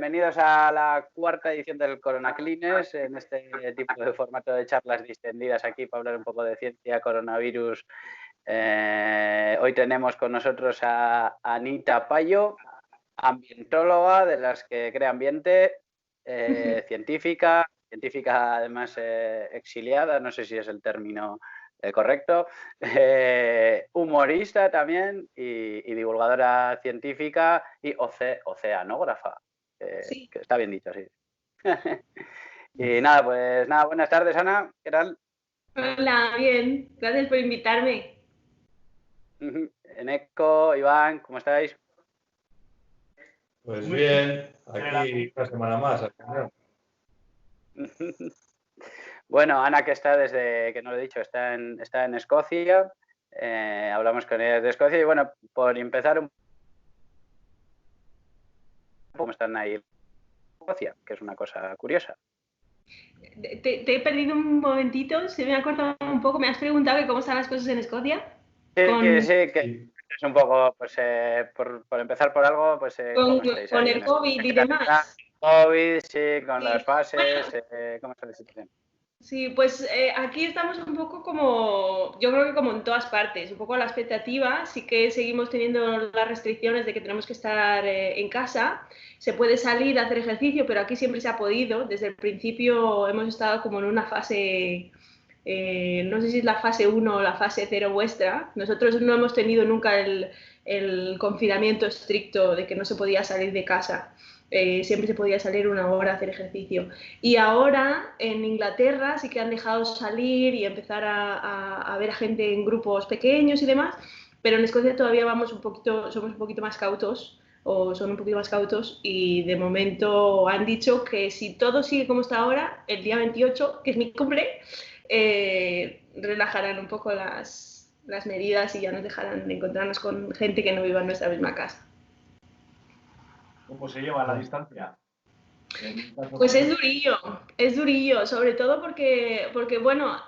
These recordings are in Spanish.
bienvenidos a la cuarta edición del Corona Clines, en este tipo de formato de charlas distendidas aquí para hablar un poco de ciencia, coronavirus. Hoy tenemos con nosotros a Anita Payo, ambientóloga, de las que crea ambiente, científica además exiliada, no sé si es el término correcto, humorista también y divulgadora científica y oceanógrafa, Sí. que está bien dicho, sí. Y nada, pues nada, buenas tardes, Ana, ¿qué tal? Hola, bien, gracias por invitarme. Eneco, Iván, ¿cómo estáis? Pues bien, aquí una semana más. Al final. Bueno, Ana, que está desde, que no lo he dicho, está en Escocia. Hablamos con ella de Escocia y bueno, por empezar un poco, ¿cómo están ahí en Escocia? Que es una cosa curiosa. Te he perdido un momentito, se me ha cortado un poco. ¿Me has preguntado que cómo están las cosas en Escocia? Sí, Con, sí, que es un poco, pues por empezar por algo, pues ¿cómo estáis con ahí el en COVID y Escocia? demás. COVID, sí, con Sí. las fases, Bueno, ¿cómo está la situación? sí, pues aquí estamos un poco como, yo creo que como en todas partes, un poco a la expectativa. Sí que seguimos teniendo las restricciones de que tenemos que estar en casa. Se puede salir a hacer ejercicio, pero aquí siempre se ha podido. Desde el principio hemos estado como en una fase, no sé si es la fase 1 o la fase 0 vuestra. Nosotros no hemos tenido nunca el confinamiento estricto de que no se podía salir de casa. Siempre se podía salir una hora a hacer ejercicio. Y ahora en Inglaterra sí que han dejado salir y empezar a ver a gente en grupos pequeños y demás, pero en Escocia todavía somos un poquito más cautos, o son un poquito más cautos, y de momento han dicho que si todo sigue como está ahora, el día 28, que es mi cumple, relajarán un poco las medidas y ya nos dejarán encontrarnos con gente que no viva en nuestra misma casa. ¿Cómo se lleva la distancia? Pues es durillo, sobre todo porque bueno,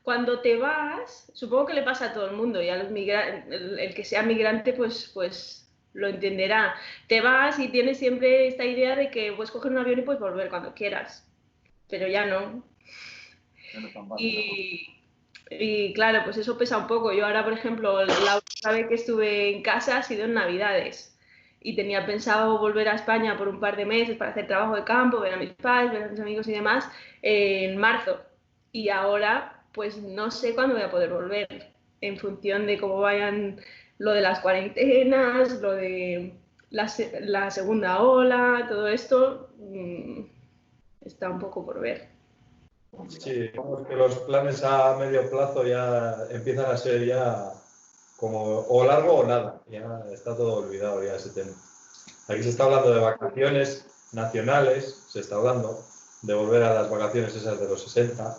cuando te vas, supongo que le pasa a todo el mundo y a los el que sea migrante pues lo entenderá. Te vas y tienes siempre esta idea de que puedes coger un avión y puedes volver cuando quieras, pero ya no. Ya no es tan fácil, ¿no? Y claro, pues eso pesa un poco. Yo ahora, por ejemplo, la última vez que estuve en casa ha sido en Navidades. Y tenía pensado volver a España por un par de meses para hacer trabajo de campo, ver a mis padres, ver a mis amigos y demás, en marzo. Y ahora, pues no sé cuándo voy a poder volver, en función de cómo vayan lo de las cuarentenas, lo de la segunda ola, todo esto, está un poco por ver. Sí, digamos que los planes a medio plazo ya empiezan a ser ya como o largo o nada. Ya está todo olvidado ya ese tema. Aquí se está hablando de vacaciones nacionales, se está hablando de volver a las vacaciones esas de los 60,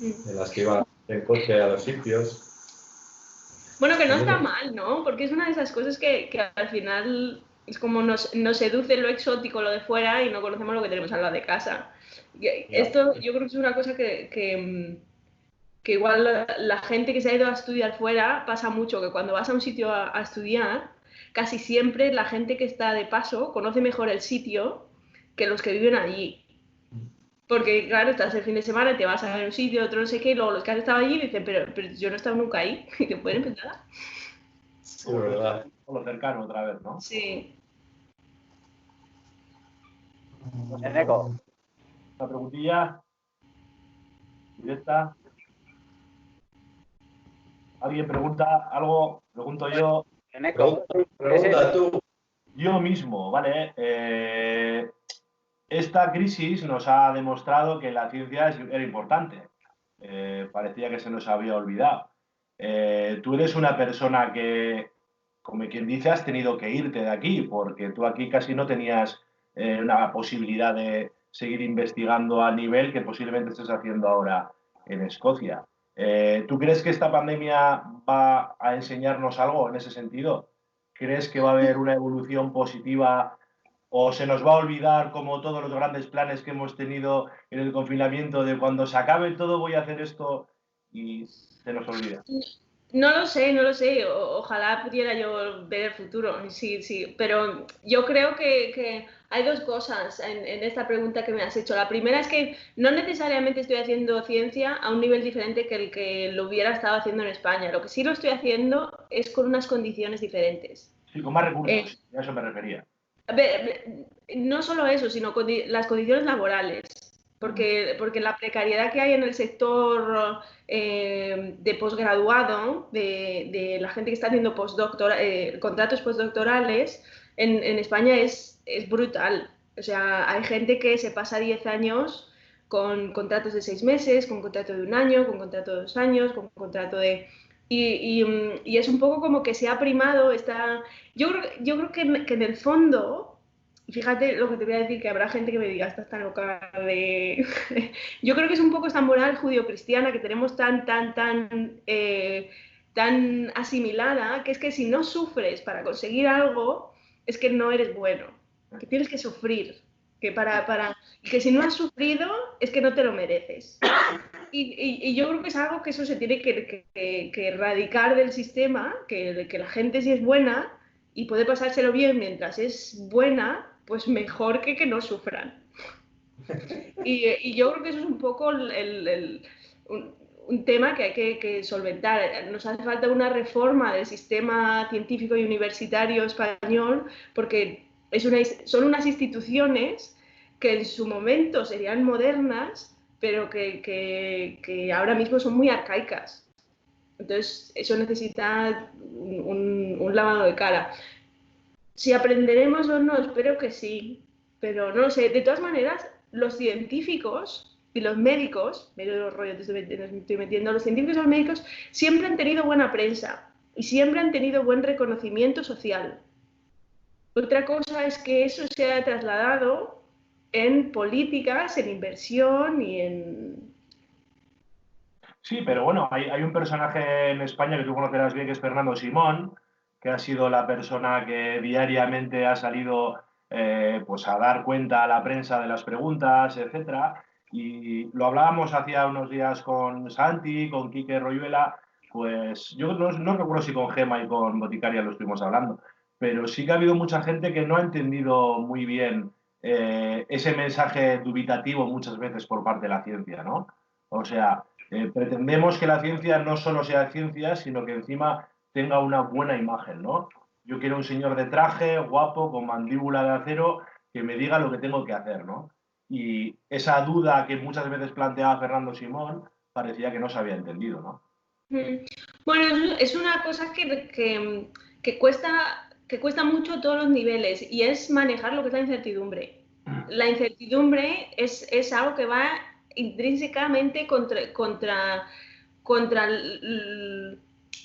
en las que iban en coche a los sitios. Bueno, que no está mal, ¿no? Porque es una de esas cosas que al final es como nos seduce lo exótico, lo de fuera, y no conocemos lo que tenemos al lado de casa. Esto yo creo que es una cosa que igual la gente que se ha ido a estudiar fuera pasa mucho, que cuando vas a un sitio a estudiar, casi siempre la gente que está de paso conoce mejor el sitio que los que viven allí. Porque, claro, estás el fin de semana, te vas a ver un sitio, otro no sé qué, y luego los que han estado allí dicen, pero yo no he estado nunca ahí, y te pueden empezar. Sí, verdad. Por lo cercano otra vez, ¿no? Sí. Eneco. Una preguntilla directa. ¿Alguien pregunta algo? Pregunto yo. Eneco. Pregunta tú. Yo mismo, ¿vale? Esta crisis nos ha demostrado que la ciencia era importante. Parecía que se nos había olvidado. Tú eres una persona que, como quien dice, has tenido que irte de aquí, porque tú aquí casi no tenías una posibilidad de seguir investigando al nivel que posiblemente estés haciendo ahora en Escocia. ¿Tú crees que esta pandemia va a enseñarnos algo en ese sentido? ¿Crees que va a haber una evolución positiva o se nos va a olvidar, como todos los grandes planes que hemos tenido en el confinamiento, de cuando se acabe todo voy a hacer esto y se nos olvida? No lo sé, no lo sé. Ojalá pudiera yo ver el futuro, sí, sí. Pero yo creo que hay dos cosas en esta pregunta que me has hecho. La primera es que no necesariamente estoy haciendo ciencia a un nivel diferente que el que lo hubiera estado haciendo en España. Lo que sí lo estoy haciendo es con unas condiciones diferentes. Sí, con más recursos, a eso me refería. A ver, no solo eso, sino las condiciones laborales. Porque la precariedad que hay en el sector de posgraduado, de la gente que está haciendo contratos postdoctorales, en España es brutal. O sea, hay gente que se pasa 10 años con contratos de 6 meses, con contrato de 1 año, con contrato de 2 años, con contrato de... Y es un poco como que se ha primado esta... Yo creo que en el fondo... Fíjate lo que te voy a decir, que habrá gente que me diga, esta está loca de... Yo creo que es un poco esta moral judío-cristiana que tenemos tan asimilada, que es que si no sufres para conseguir algo, es que no eres bueno, que tienes que sufrir, que si no has sufrido, es que no te lo mereces. Y yo creo que es algo que eso se tiene que erradicar del sistema, que la gente si es buena y puede pasárselo bien mientras es buena, pues mejor que no sufran. Y yo creo que eso es un poco un tema que hay que solventar. Nos hace falta una reforma del sistema científico y universitario español porque son unas instituciones que en su momento serían modernas, pero que ahora mismo son muy arcaicas. Entonces, eso necesita un lavado de cara. Si aprenderemos o no, espero que sí, pero no lo sé. De todas maneras, los científicos y los médicos, medio rollo te estoy metiendo, los científicos y los médicos siempre han tenido buena prensa y siempre han tenido buen reconocimiento social. Otra cosa es que eso se ha trasladado en políticas, en inversión y en... Sí, pero bueno, hay un personaje en España que tú conocerás bien, que es Fernando Simón, que ha sido la persona que diariamente ha salido pues a dar cuenta a la prensa de las preguntas, etcétera. Y lo hablábamos hacía unos días con Santi, con Quique Royuela, pues yo no recuerdo si con Gema y con Boticaria lo estuvimos hablando, pero sí que ha habido mucha gente que no ha entendido muy bien ese mensaje dubitativo muchas veces por parte de la ciencia, ¿no? O sea, pretendemos que la ciencia no solo sea ciencia, sino que encima tenga una buena imagen, ¿no? Yo quiero un señor de traje, guapo, con mandíbula de acero, que me diga lo que tengo que hacer, ¿no? Y esa duda que muchas veces planteaba Fernando Simón parecía que no se había entendido, ¿no? Bueno, es una cosa que cuesta mucho a todos los niveles y es manejar lo que es la incertidumbre. La incertidumbre es algo que va intrínsecamente contra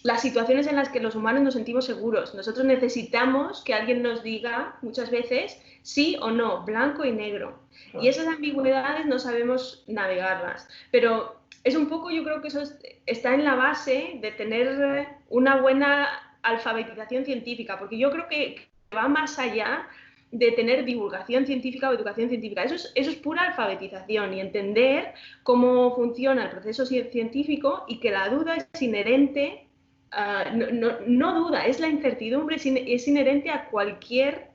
las situaciones en las que los humanos nos sentimos seguros. Nosotros necesitamos que alguien nos diga muchas veces sí o no, blanco y negro. Y esas ambigüedades no sabemos navegarlas. Pero es un poco, yo creo que eso está en la base de tener una buena alfabetización científica, porque yo creo que va más allá de tener divulgación científica o educación científica. Eso es pura alfabetización y entender cómo funciona el proceso científico y que la duda es inherente, no duda, es la incertidumbre, es inherente a cualquier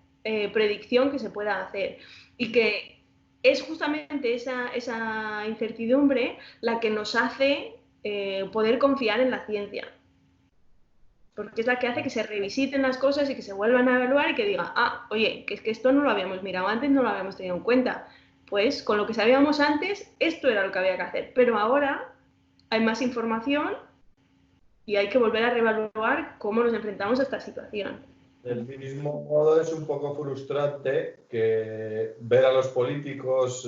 predicción que se pueda hacer y que es justamente esa incertidumbre la que nos hace poder confiar en la ciencia. Porque es la que hace que se revisiten las cosas y que se vuelvan a evaluar y que diga, oye, que es que esto no lo habíamos mirado antes, no lo habíamos tenido en cuenta. Pues con lo que sabíamos antes, esto era lo que había que hacer. Pero ahora hay más información y hay que volver a reevaluar cómo nos enfrentamos a esta situación. Del mismo modo es un poco frustrante que ver a los políticos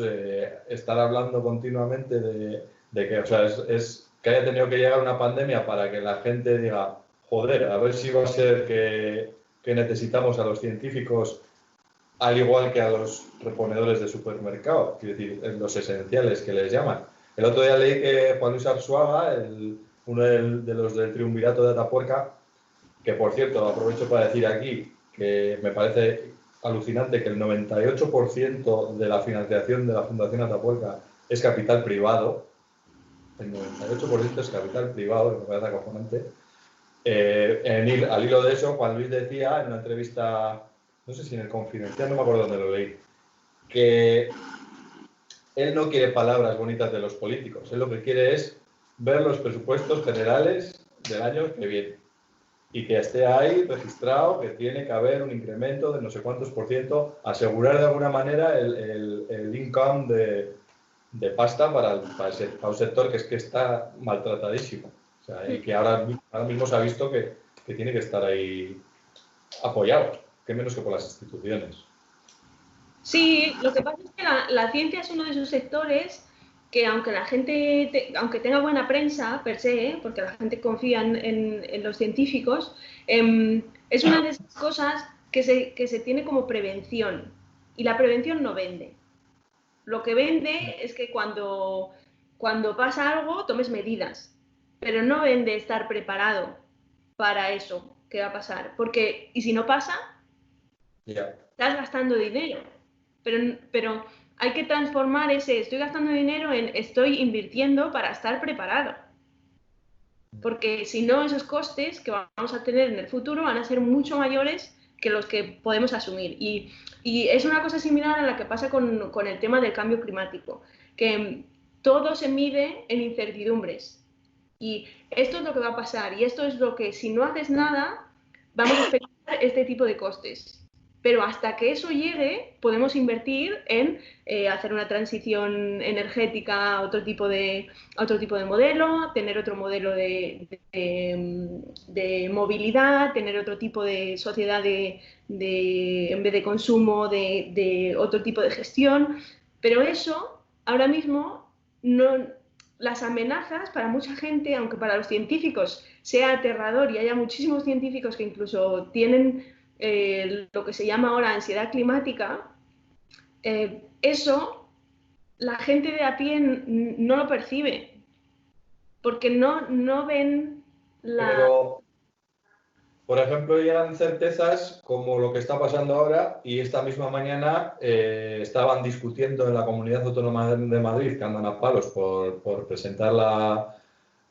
estar hablando continuamente de que, o sea, es que haya tenido que llegar una pandemia para que la gente diga, joder, a ver si va a ser que necesitamos a los científicos al igual que a los reponedores de supermercado, quiero decir, los esenciales que les llaman. El otro día leí que Juan Luis Arzuaga, uno de los del triunvirato de Atapuerca, que por cierto aprovecho para decir aquí que me parece alucinante que el 98% de la financiación de la Fundación Atapuerca es capital privado. El 98% es capital privado, que me parece acojonante. al hilo de eso, Juan Luis decía en una entrevista, no sé si en el Confidencial, no me acuerdo dónde lo leí, que él no quiere palabras bonitas de los políticos, él lo que quiere es ver los presupuestos generales del año que viene y que esté ahí registrado que tiene que haber un incremento de no sé cuántos %, asegurar de alguna manera el income de pasta para un sector que es que está maltratadísimo. O sea, y que ahora mismo se ha visto que tiene que estar ahí apoyado, que menos que por las instituciones. Sí, lo que pasa es que la ciencia es uno de esos sectores que aunque la gente, aunque tenga buena prensa per se, porque la gente confía en los científicos, es una de esas cosas que se tiene como prevención. Y la prevención no vende. Lo que vende es que cuando pasa algo tomes medidas, pero no vende estar preparado para eso que va a pasar. Porque, y si no pasa, estás gastando dinero. Pero hay que transformar ese estoy gastando dinero en estoy invirtiendo para estar preparado. Porque si no, esos costes que vamos a tener en el futuro van a ser mucho mayores que los que podemos asumir. Y es una cosa similar a la que pasa con el tema del cambio climático, que todo se mide en incertidumbres. Y esto es lo que va a pasar, y esto es lo que, si no haces nada, vamos a experimentar este tipo de costes. Pero hasta que eso llegue, podemos invertir en hacer una transición energética a otro tipo de modelo, tener otro modelo de movilidad, tener otro tipo de sociedad en vez de consumo, de otro tipo de gestión. Pero eso, ahora mismo, no. Las amenazas para mucha gente, aunque para los científicos sea aterrador y haya muchísimos científicos que incluso tienen lo que se llama ahora ansiedad climática, eso la gente de a pie no lo percibe, porque no ven la... Pero, por ejemplo, llegan certezas como lo que está pasando ahora, y esta misma mañana estaban discutiendo en la Comunidad Autónoma de Madrid, que andan a palos por presentar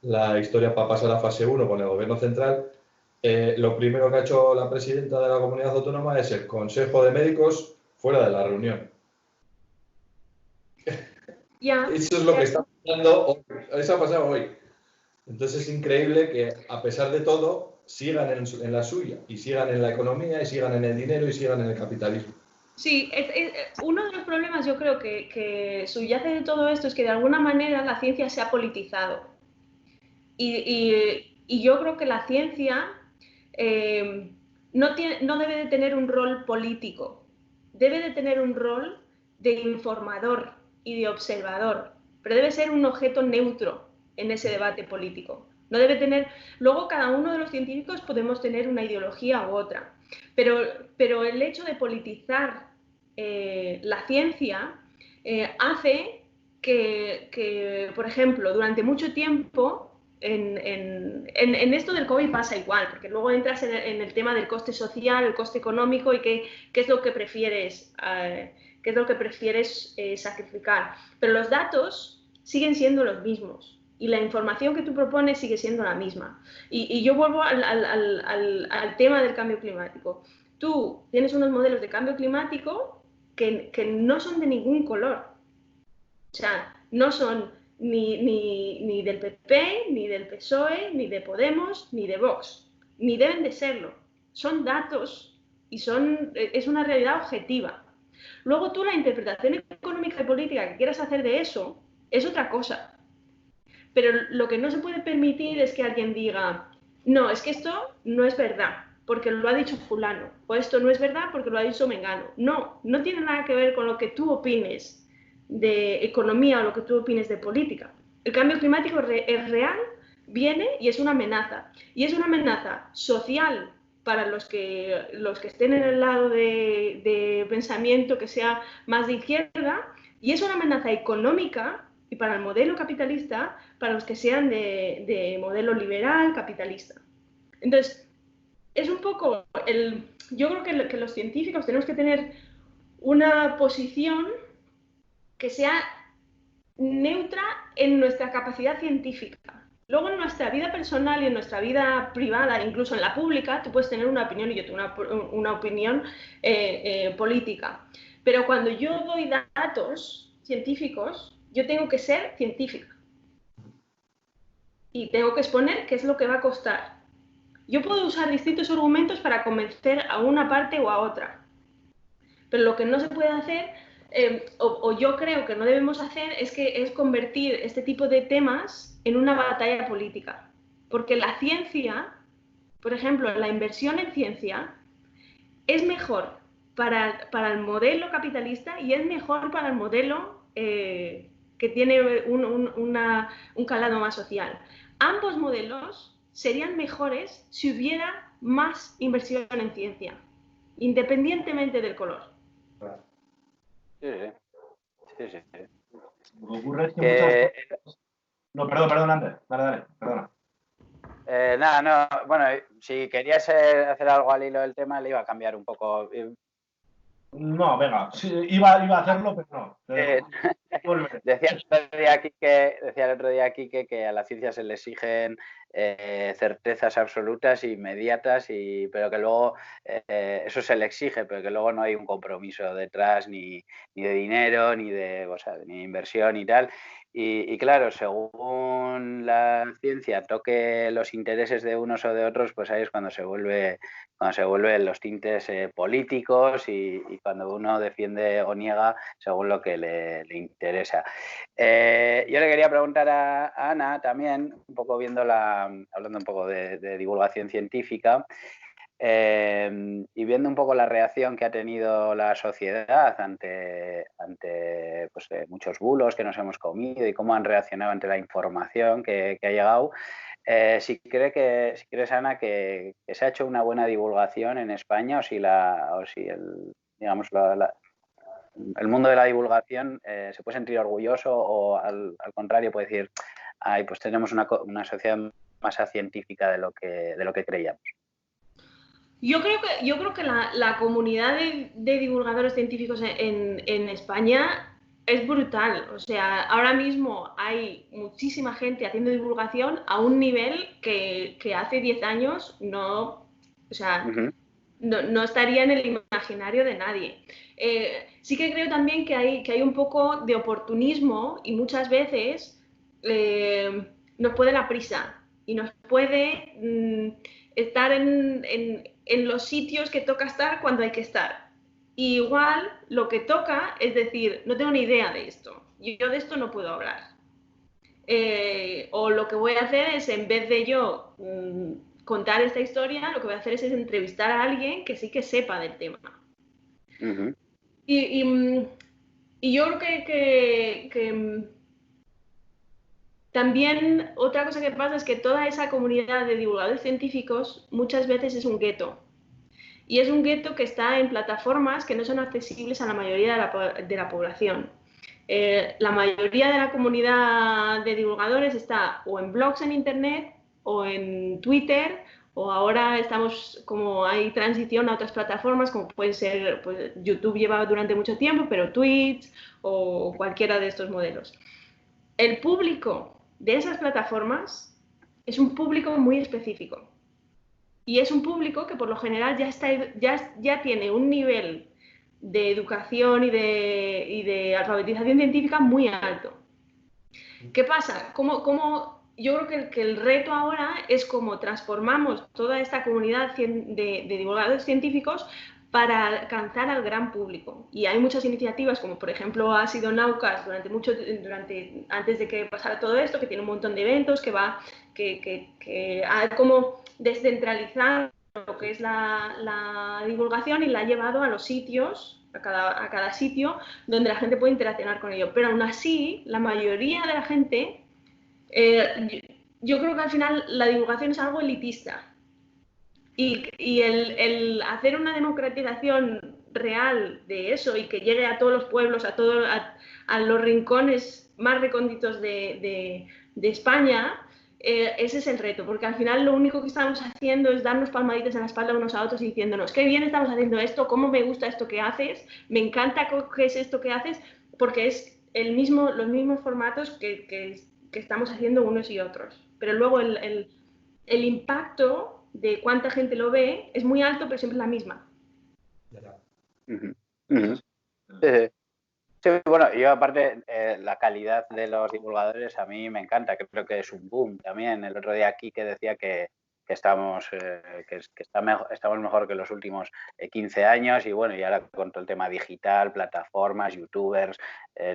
la historia para pasar a fase 1 con el Gobierno central. Lo primero que ha hecho la presidenta de la Comunidad Autónoma es el Consejo de Médicos fuera de la reunión. Eso es lo que está pasando hoy. Eso ha pasado hoy. Entonces es increíble que, a pesar de todo, sigan en la suya, y sigan en la economía, y sigan en el dinero, y sigan en el capitalismo. Sí, uno de los problemas yo creo que subyace de todo esto es que de alguna manera la ciencia se ha politizado. Y yo creo que la ciencia no debe de tener un rol político, debe de tener un rol de informador y de observador, pero debe ser un objeto neutro en ese debate político. No debe tener. Luego cada uno de los científicos podemos tener una ideología u otra, pero el hecho de politizar la ciencia hace que, por ejemplo, durante mucho tiempo en esto del COVID pasa igual, porque luego entras en el tema del coste social, el coste económico y qué es lo que prefieres, sacrificar. Pero los datos siguen siendo los mismos y la información que tú propones sigue siendo la misma. Y yo vuelvo al tema del cambio climático. Tú tienes unos modelos de cambio climático que no son de ningún color. O sea, no son ni del PP, ni del PSOE, ni de Podemos, ni de Vox. Ni deben de serlo. Son datos y es una realidad objetiva. Luego tú la interpretación económica y política que quieras hacer de eso es otra cosa. Pero lo que no se puede permitir es que alguien diga, no, es que esto no es verdad, porque lo ha dicho fulano, o esto no es verdad porque lo ha dicho mengano. No tiene nada que ver con lo que tú opines de economía o lo que tú opines de política. El cambio climático es real, viene y es una amenaza. Y es una amenaza social para los que estén en el lado de pensamiento que sea más de izquierda, y es una amenaza económica y para el modelo capitalista, para los que sean de modelo liberal, capitalista. Entonces, es un poco yo creo que los científicos tenemos que tener una posición que sea neutra en nuestra capacidad científica. luego en nuestra vida personal y en nuestra vida privada, incluso en la pública, tú puedes tener una opinión y yo tengo una opinión política. Pero cuando yo doy datos científicos, yo tengo que ser científica. Y tengo que exponer qué es lo que va a costar. Yo puedo usar distintos argumentos para convencer a una parte o a otra. Pero lo que no se puede hacer, o yo creo que no debemos hacer, es convertir este tipo de temas en una batalla política. Porque la ciencia, por ejemplo, la inversión en ciencia, es mejor para el modelo capitalista y es mejor para el modelo que tiene un calado más social. Ambos modelos serían mejores si hubiera más inversión en ciencia, independientemente del color. Sí, sí. Lo que ocurre es que muchas cosas... No, perdón, Ander. Dale, perdona. Nada, no, bueno, si querías hacer algo al hilo del tema, le iba a cambiar un poco. No, venga, sí, iba a hacerlo, pero no. Decía el otro día Quique que a la ciencia se le exigen certezas absolutas, inmediatas, pero que luego eso se le exige, pero que luego no hay un compromiso detrás ni de dinero, ni de inversión y tal. Y claro, según la ciencia toque los intereses de unos o de otros, pues ahí es cuando se vuelven los tintes políticos y cuando uno defiende o niega según lo que le interesa. Yo le quería preguntar a Ana también, un poco hablando un poco de divulgación científica, y viendo un poco la reacción que ha tenido la sociedad ante pues, muchos bulos que nos hemos comido y cómo han reaccionado ante la información que ha llegado. Si crees, Ana, que se ha hecho una buena divulgación en España o si el mundo de la divulgación se puede sentir orgulloso o al contrario puede decir, ay, pues tenemos una sociedad más científica de lo que creíamos. Yo creo que la comunidad de divulgadores científicos en España es brutal. O sea, ahora mismo hay muchísima gente haciendo divulgación a un nivel que hace 10 años no estaría en el imaginario de nadie. Sí que creo también que hay un poco de oportunismo y muchas veces nos puede la prisa y nos puede estar en los sitios que toca estar cuando hay que estar. Y igual lo que toca es decir, no tengo ni idea de esto, yo de esto no puedo hablar. O lo que voy a hacer es, en vez de yo contar esta historia, lo que voy a hacer es entrevistar a alguien que sí que sepa del tema. Uh-huh. Y yo creo que también otra cosa que pasa es que toda esa comunidad de divulgadores científicos muchas veces es un gueto. Y es un gueto que está en plataformas que no son accesibles a la mayoría de la población. La mayoría de la comunidad de divulgadores está o en blogs en internet o en Twitter, o ahora hay transición a otras plataformas como puede ser, pues, YouTube lleva durante mucho tiempo, pero Twitch o cualquiera de estos modelos. El público de esas plataformas es un público muy específico y es un público que por lo general ya tiene un nivel de educación y de alfabetización científica muy alto. ¿Qué pasa? Yo creo que el reto ahora es cómo transformamos toda esta comunidad de divulgadores científicos para alcanzar al gran público. Y hay muchas iniciativas, como por ejemplo ha sido Naucas antes de que pasara todo esto, que tiene un montón de eventos, que ha como descentralizado lo que es la divulgación y la ha llevado a los sitios, a cada sitio donde la gente puede interaccionar con ello. Pero aún así, la mayoría de la gente, yo creo que al final la divulgación es algo elitista. Y el hacer una democratización real de eso y que llegue a todos los pueblos, a los rincones más recónditos de España, ese es el reto, porque al final lo único que estamos haciendo es darnos palmaditas en la espalda unos a otros y diciéndonos qué bien estamos haciendo esto, cómo me gusta esto que haces, me encanta qué es esto que haces, porque es los mismos formatos que estamos haciendo unos y otros. pero luego el impacto de cuánta gente lo ve es muy alto, pero siempre es la misma. Uh-huh. Uh-huh. Sí, bueno, yo aparte, la calidad de los divulgadores a mí me encanta, que creo que es un boom también. El otro día aquí que decía que estamos estamos mejor que los últimos 15 años y bueno, y ahora con todo el tema digital, plataformas, youtubers,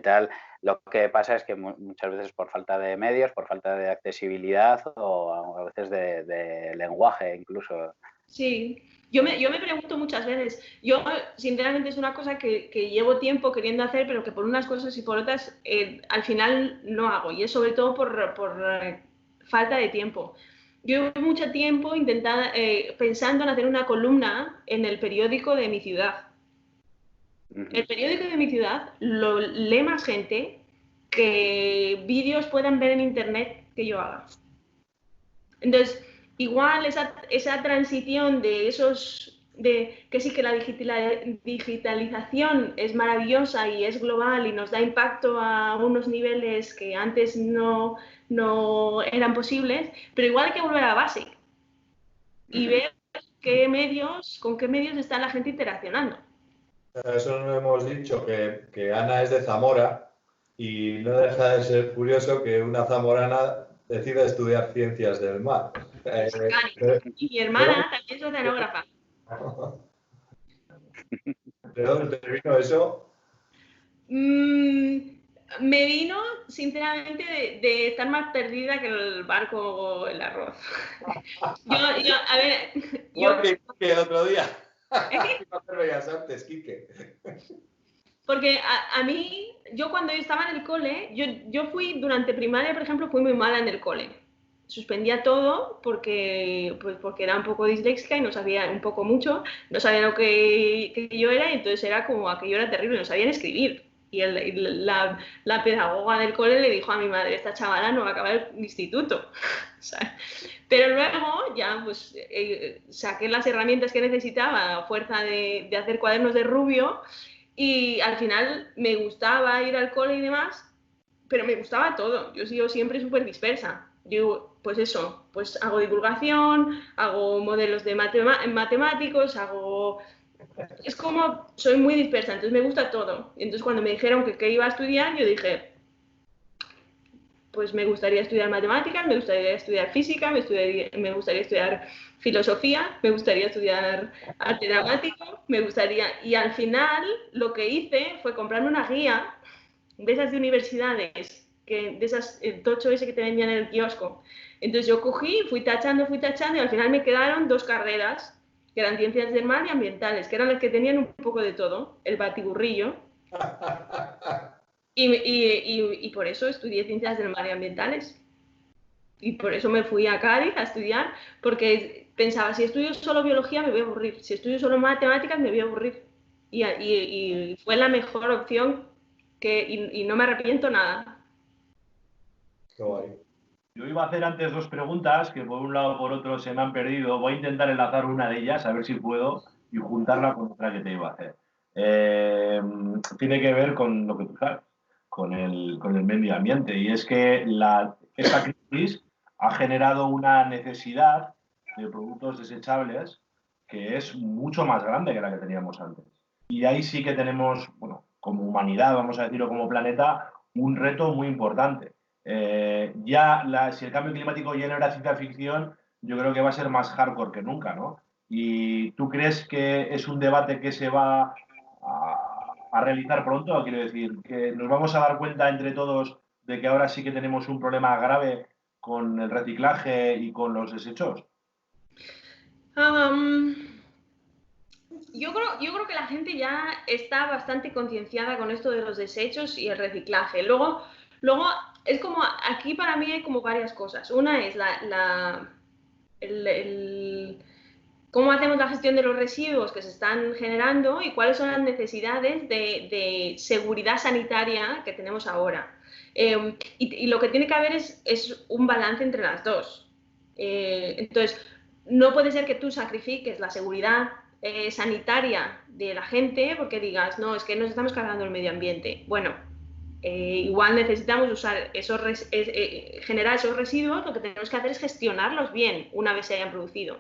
tal. Lo que pasa es que muchas veces por falta de medios, por falta de accesibilidad o a veces de lenguaje incluso. Sí, yo me pregunto muchas veces, yo sinceramente es una cosa que llevo tiempo queriendo hacer, pero que por unas cosas y por otras al final no hago, y es sobre todo por falta de tiempo. Yo llevo mucho tiempo pensando en hacer una columna en el periódico de mi ciudad. El periódico de mi ciudad lo lee más gente que vídeos puedan ver en internet que yo haga. Entonces, igual esa transición de que sí que la digitalización es maravillosa y es global y nos da impacto a unos niveles que antes no eran posibles, pero igual hay que volver a la base y ver con qué medios está la gente interaccionando. Eso no hemos dicho que Ana es de Zamora y no deja de ser curioso que una zamorana decida estudiar ciencias del mar. Y mi hermana también es oceanógrafa. ¿De dónde te vino eso? Me vino, sinceramente, de estar más perdida que el barco o el arroz. A ver, Igual que el otro día. Bellas Artes, Quique. Porque a mí, yo cuando yo estaba en el cole, yo fui, durante primaria, por ejemplo, fui muy mala en el cole. Suspendía todo porque era un poco disléxica y no sabía un poco mucho, no sabía lo que yo era, y entonces era como aquello era terrible, no sabían escribir. Y la pedagoga del cole le dijo a mi madre, esta chavala no va a acabar el instituto. Pero luego ya pues saqué las herramientas que necesitaba a fuerza de hacer cuadernos de rubio, y al final me gustaba ir al cole y demás, pero me gustaba todo. Yo sigo siempre súper dispersa. Yo, pues eso, pues hago divulgación, hago modelos de matemáticos, es como, soy muy dispersa, entonces me gusta todo. Entonces cuando me dijeron que iba a estudiar, yo dije, pues me gustaría estudiar matemáticas, me gustaría estudiar física, me gustaría estudiar filosofía, me gustaría estudiar arte dramático, y al final lo que hice fue comprarme una guía de esas de universidades, de esas tocho ese que te vendían en el kiosco. Entonces yo cogí, fui tachando y al final me quedaron 2 carreras, que eran ciencias del mar y ambientales, que eran las que tenían un poco de todo, el batiburrillo. Y por eso estudié ciencias del mar y ambientales. Y por eso me fui a Cádiz a estudiar, porque pensaba, si estudio solo biología me voy a aburrir, si estudio solo matemáticas me voy a aburrir. Y fue la mejor opción y no me arrepiento nada. Qué guay. Yo iba a hacer antes 2 preguntas que por un lado o por otro se me han perdido. Voy a intentar enlazar una de ellas, a ver si puedo, y juntarla con otra que te iba a hacer. Tiene que ver con lo que tú sabes, con el medio ambiente. Y es que esta crisis ha generado una necesidad de productos desechables que es mucho más grande que la que teníamos antes. Y ahí sí que tenemos, bueno, como humanidad, vamos a decirlo, como planeta, un reto muy importante. Si el cambio climático ya no era ciencia ficción, yo creo que va a ser más hardcore que nunca, ¿no? ¿Y tú crees que es un debate que se va a realizar pronto? Quiero decir, que nos vamos a dar cuenta entre todos de que ahora sí que tenemos un problema grave con el reciclaje y con los desechos. Yo creo que la gente ya está bastante concienciada con esto de los desechos y el reciclaje. Luego es como, aquí para mí hay como varias cosas. Una es cómo hacemos la gestión de los residuos que se están generando y cuáles son las necesidades de seguridad sanitaria que tenemos ahora. Y lo que tiene que haber es un balance entre las dos. Entonces, no puede ser que tú sacrifiques la seguridad sanitaria de la gente porque digas, no, es que nos estamos cargando el medio ambiente. Bueno, igual necesitamos usar generar esos residuos, lo que tenemos que hacer es gestionarlos bien una vez se hayan producido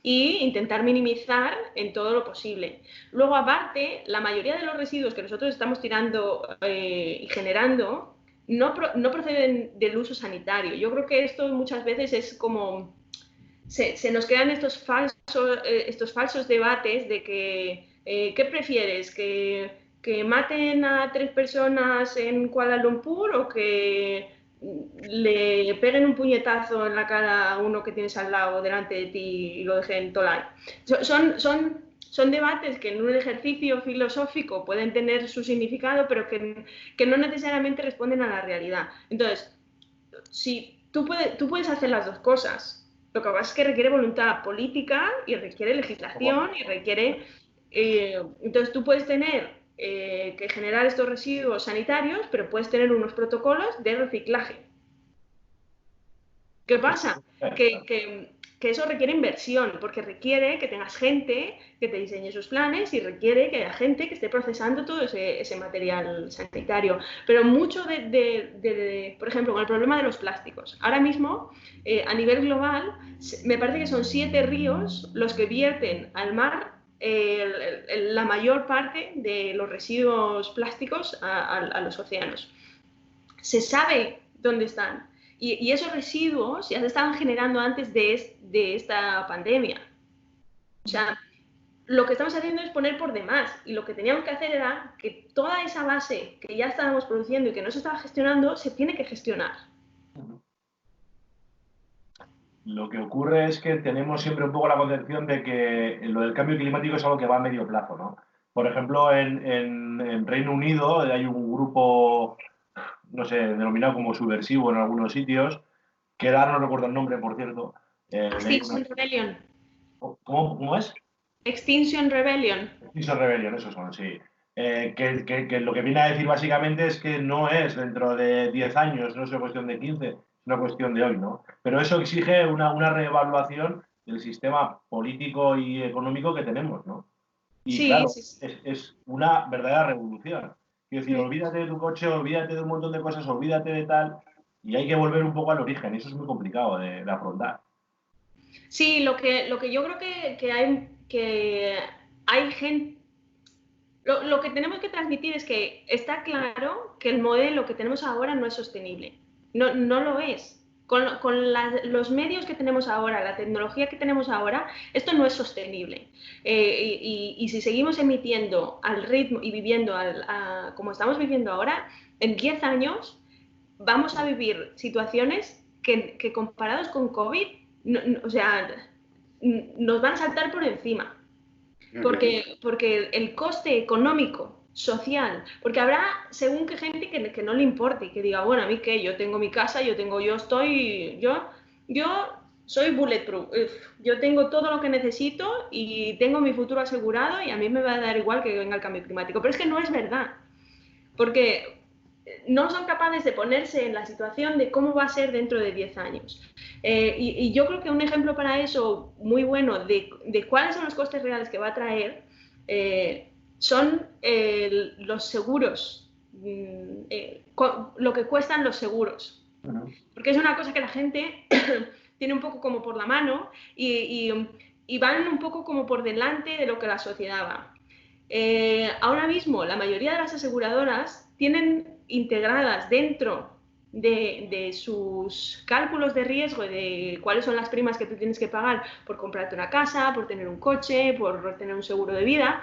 y intentar minimizar en todo lo posible. Luego, aparte, la mayoría de los residuos que nosotros estamos tirando y generando no proceden del uso sanitario. Yo creo que esto muchas veces es como... Se nos crean estos falsos debates de que ¿qué prefieres? ¿Que maten a 3 personas en Kuala Lumpur o que le peguen un puñetazo en la cara a uno que tienes al lado delante de ti y lo dejen en Tolai? Son debates que en un ejercicio filosófico pueden tener su significado, pero que no necesariamente responden a la realidad. Entonces, si tú puedes hacer las dos cosas. Lo que pasa es que requiere voluntad política y requiere legislación y requiere... entonces tú puedes tener que generar estos residuos sanitarios, pero puedes tener unos protocolos de reciclaje. ¿Qué pasa? Que eso requiere inversión, porque requiere que tengas gente que te diseñe sus planes y requiere que haya gente que esté procesando todo ese material sanitario. Pero mucho por ejemplo, con el problema de los plásticos. Ahora mismo, a nivel global, me parece que son 7 ríos los que vierten al mar la mayor parte de los residuos plásticos a los océanos. Se sabe dónde están. Y esos residuos ya se estaban generando antes de esta pandemia. O sea, lo que estamos haciendo es poner por demás. Y lo que teníamos que hacer era que toda esa base que ya estábamos produciendo y que no se estaba gestionando, se tiene que gestionar. Lo que ocurre es que tenemos siempre un poco la concepción de que lo del cambio climático es algo que va a medio plazo, ¿no? Por ejemplo, en Reino Unido hay un grupo, no sé, denominado como subversivo en algunos sitios, que ahora no recuerdo el nombre, por cierto. Extinction Rebellion. ¿Cómo es? Extinction Rebellion. Extinction Rebellion, esos son, sí. Que lo que viene a decir básicamente es que no es dentro de 10 años, no es una cuestión de 15, es una cuestión de hoy, ¿no? Pero eso exige una reevaluación del sistema político y económico que tenemos, ¿no? Y sí, claro, sí. Es una verdadera revolución. Quiero decir, olvídate de tu coche, olvídate de un montón de cosas, olvídate de tal, y hay que volver un poco al origen, y eso es muy complicado de afrontar. Sí, lo que yo creo que hay gente... Lo que tenemos que transmitir es que está claro que el modelo que tenemos ahora no es sostenible. No lo es. Con los medios que tenemos ahora, la tecnología que tenemos ahora, esto no es sostenible. Y si seguimos emitiendo al ritmo y viviendo como estamos viviendo ahora, en 10 años vamos a vivir situaciones que comparados con COVID, o sea, nos van a saltar por encima. Porque el coste económico, social, porque habrá según qué gente que no le importe y que diga, bueno, a mí qué, yo tengo mi casa, yo soy bulletproof, yo tengo todo lo que necesito y tengo mi futuro asegurado y a mí me va a dar igual que venga el cambio climático. Pero es que no es verdad, porque no son capaces de ponerse en la situación de cómo va a ser dentro de 10 años. Y yo creo que un ejemplo para eso muy bueno de cuáles son los costes reales que va a traer son los seguros, lo que cuestan los seguros. Porque es una cosa que la gente tiene un poco como por la mano y van un poco como por delante de lo que la sociedad va. Ahora mismo la mayoría de las aseguradoras tienen integradas dentro de sus cálculos de riesgo y de cuáles son las primas que tú tienes que pagar por comprarte una casa, por tener un coche, por tener un seguro de vida,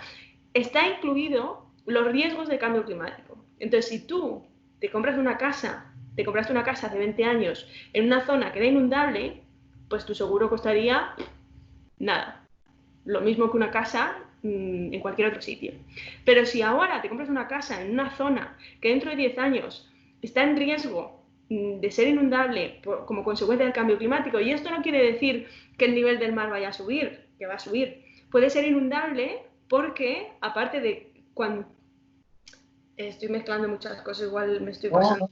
está incluido los riesgos del cambio climático. Entonces, si tú te compraste una casa hace 20 años en una zona que era inundable, pues tu seguro costaría nada. Lo mismo que una casa en cualquier otro sitio. Pero si ahora te compras una casa en una zona que dentro de 10 años está en riesgo de ser inundable como consecuencia del cambio climático, y esto no quiere decir que el nivel del mar vaya a subir, que va a subir, puede ser inundable porque, aparte de cuando... Estoy mezclando muchas cosas, igual me estoy pasando.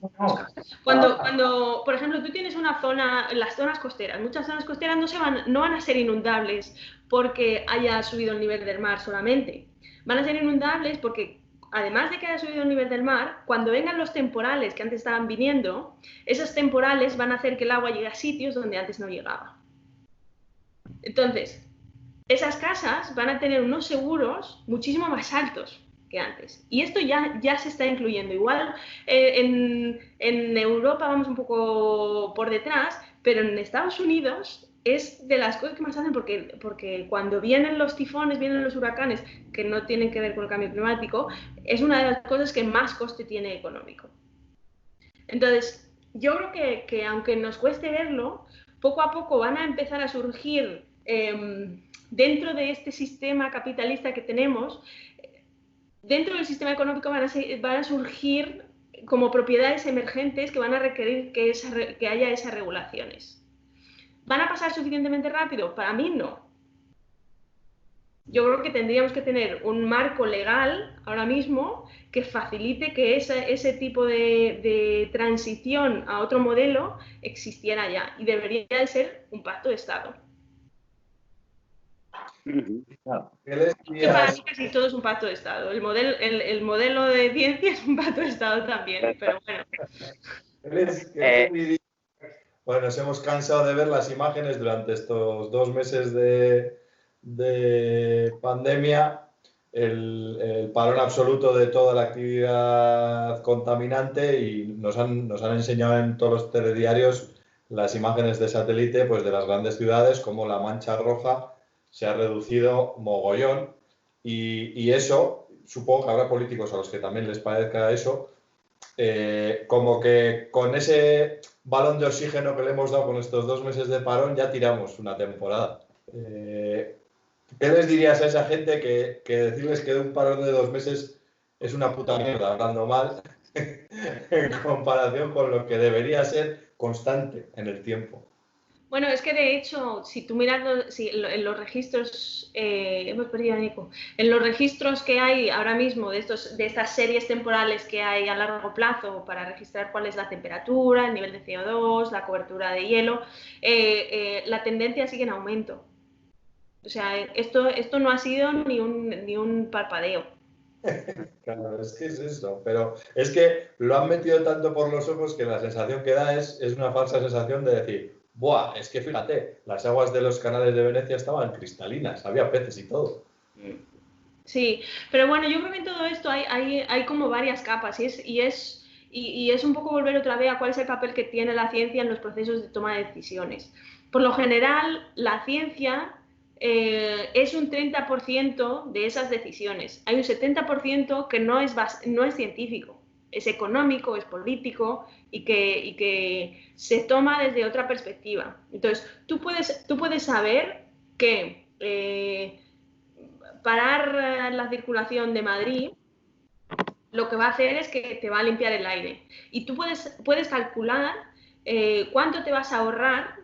Cuando, por ejemplo, tú tienes una zona, las zonas costeras, muchas zonas costeras no van a ser inundables porque haya subido el nivel del mar solamente. Van a ser inundables porque además de que haya subido el nivel del mar, cuando vengan los temporales que antes estaban viniendo, esos temporales van a hacer que el agua llegue a sitios donde antes no llegaba. Entonces, esas casas van a tener unos seguros muchísimo más altos que antes. Y esto ya se está incluyendo. Igual en Europa vamos un poco por detrás, pero en Estados Unidos es de las cosas que más hacen porque cuando vienen los tifones, vienen los huracanes, que no tienen que ver con el cambio climático, es una de las cosas que más coste tiene económico. Entonces, yo creo que aunque nos cueste verlo, poco a poco van a empezar a surgir dentro de este sistema capitalista que tenemos, dentro del sistema económico van a surgir como propiedades emergentes que van a requerir que haya esas regulaciones. ¿Van a pasar suficientemente rápido? Para mí no. Yo creo que tendríamos que tener un marco legal ahora mismo que facilite que ese tipo de transición a otro modelo existiera ya, y debería de ser un pacto de Estado. Claro. Que para mí casi todo es un pacto de Estado. El modelo de ciencia es un pacto de Estado también, pero bueno. Bueno, nos hemos cansado de ver las imágenes durante estos 2 meses de pandemia, el parón absoluto de toda la actividad contaminante, y nos han enseñado en todos los telediarios las imágenes de satélite, pues, de las grandes ciudades, como la mancha roja se ha reducido mogollón, y eso, supongo que habrá políticos a los que también les parezca eso, como que con ese balón de oxígeno que le hemos dado con estos 2 meses de parón ya tiramos una temporada. ¿Qué les dirías a esa gente que decirles que de un parón de 2 meses es una puta mierda, hablando mal, en comparación con lo que debería ser constante en el tiempo? Bueno, es que de hecho, si tú miras en los registros, hemos perdido a Nico, en los registros que hay ahora mismo de estas series temporales que hay a largo plazo para registrar cuál es la temperatura, el nivel de CO2, la cobertura de hielo, la tendencia sigue en aumento. O sea, esto no ha sido ni un parpadeo. Claro, es que es eso, pero es que lo han metido tanto por los ojos que la sensación que da es una falsa sensación de decir, ¡buah! Es que fíjate, las aguas de los canales de Venecia estaban cristalinas, había peces y todo. Sí, pero bueno, yo creo que en todo esto hay como varias capas y es un poco volver otra vez a cuál es el papel que tiene la ciencia en los procesos de toma de decisiones. Por lo general, la ciencia es un 30% de esas decisiones. Hay un 70% que no es científico, es económico, es político y que se toma desde otra perspectiva. Entonces, tú puedes saber que parar la circulación de Madrid lo que va a hacer es que te va a limpiar el aire. Y tú puedes calcular cuánto te vas a ahorrar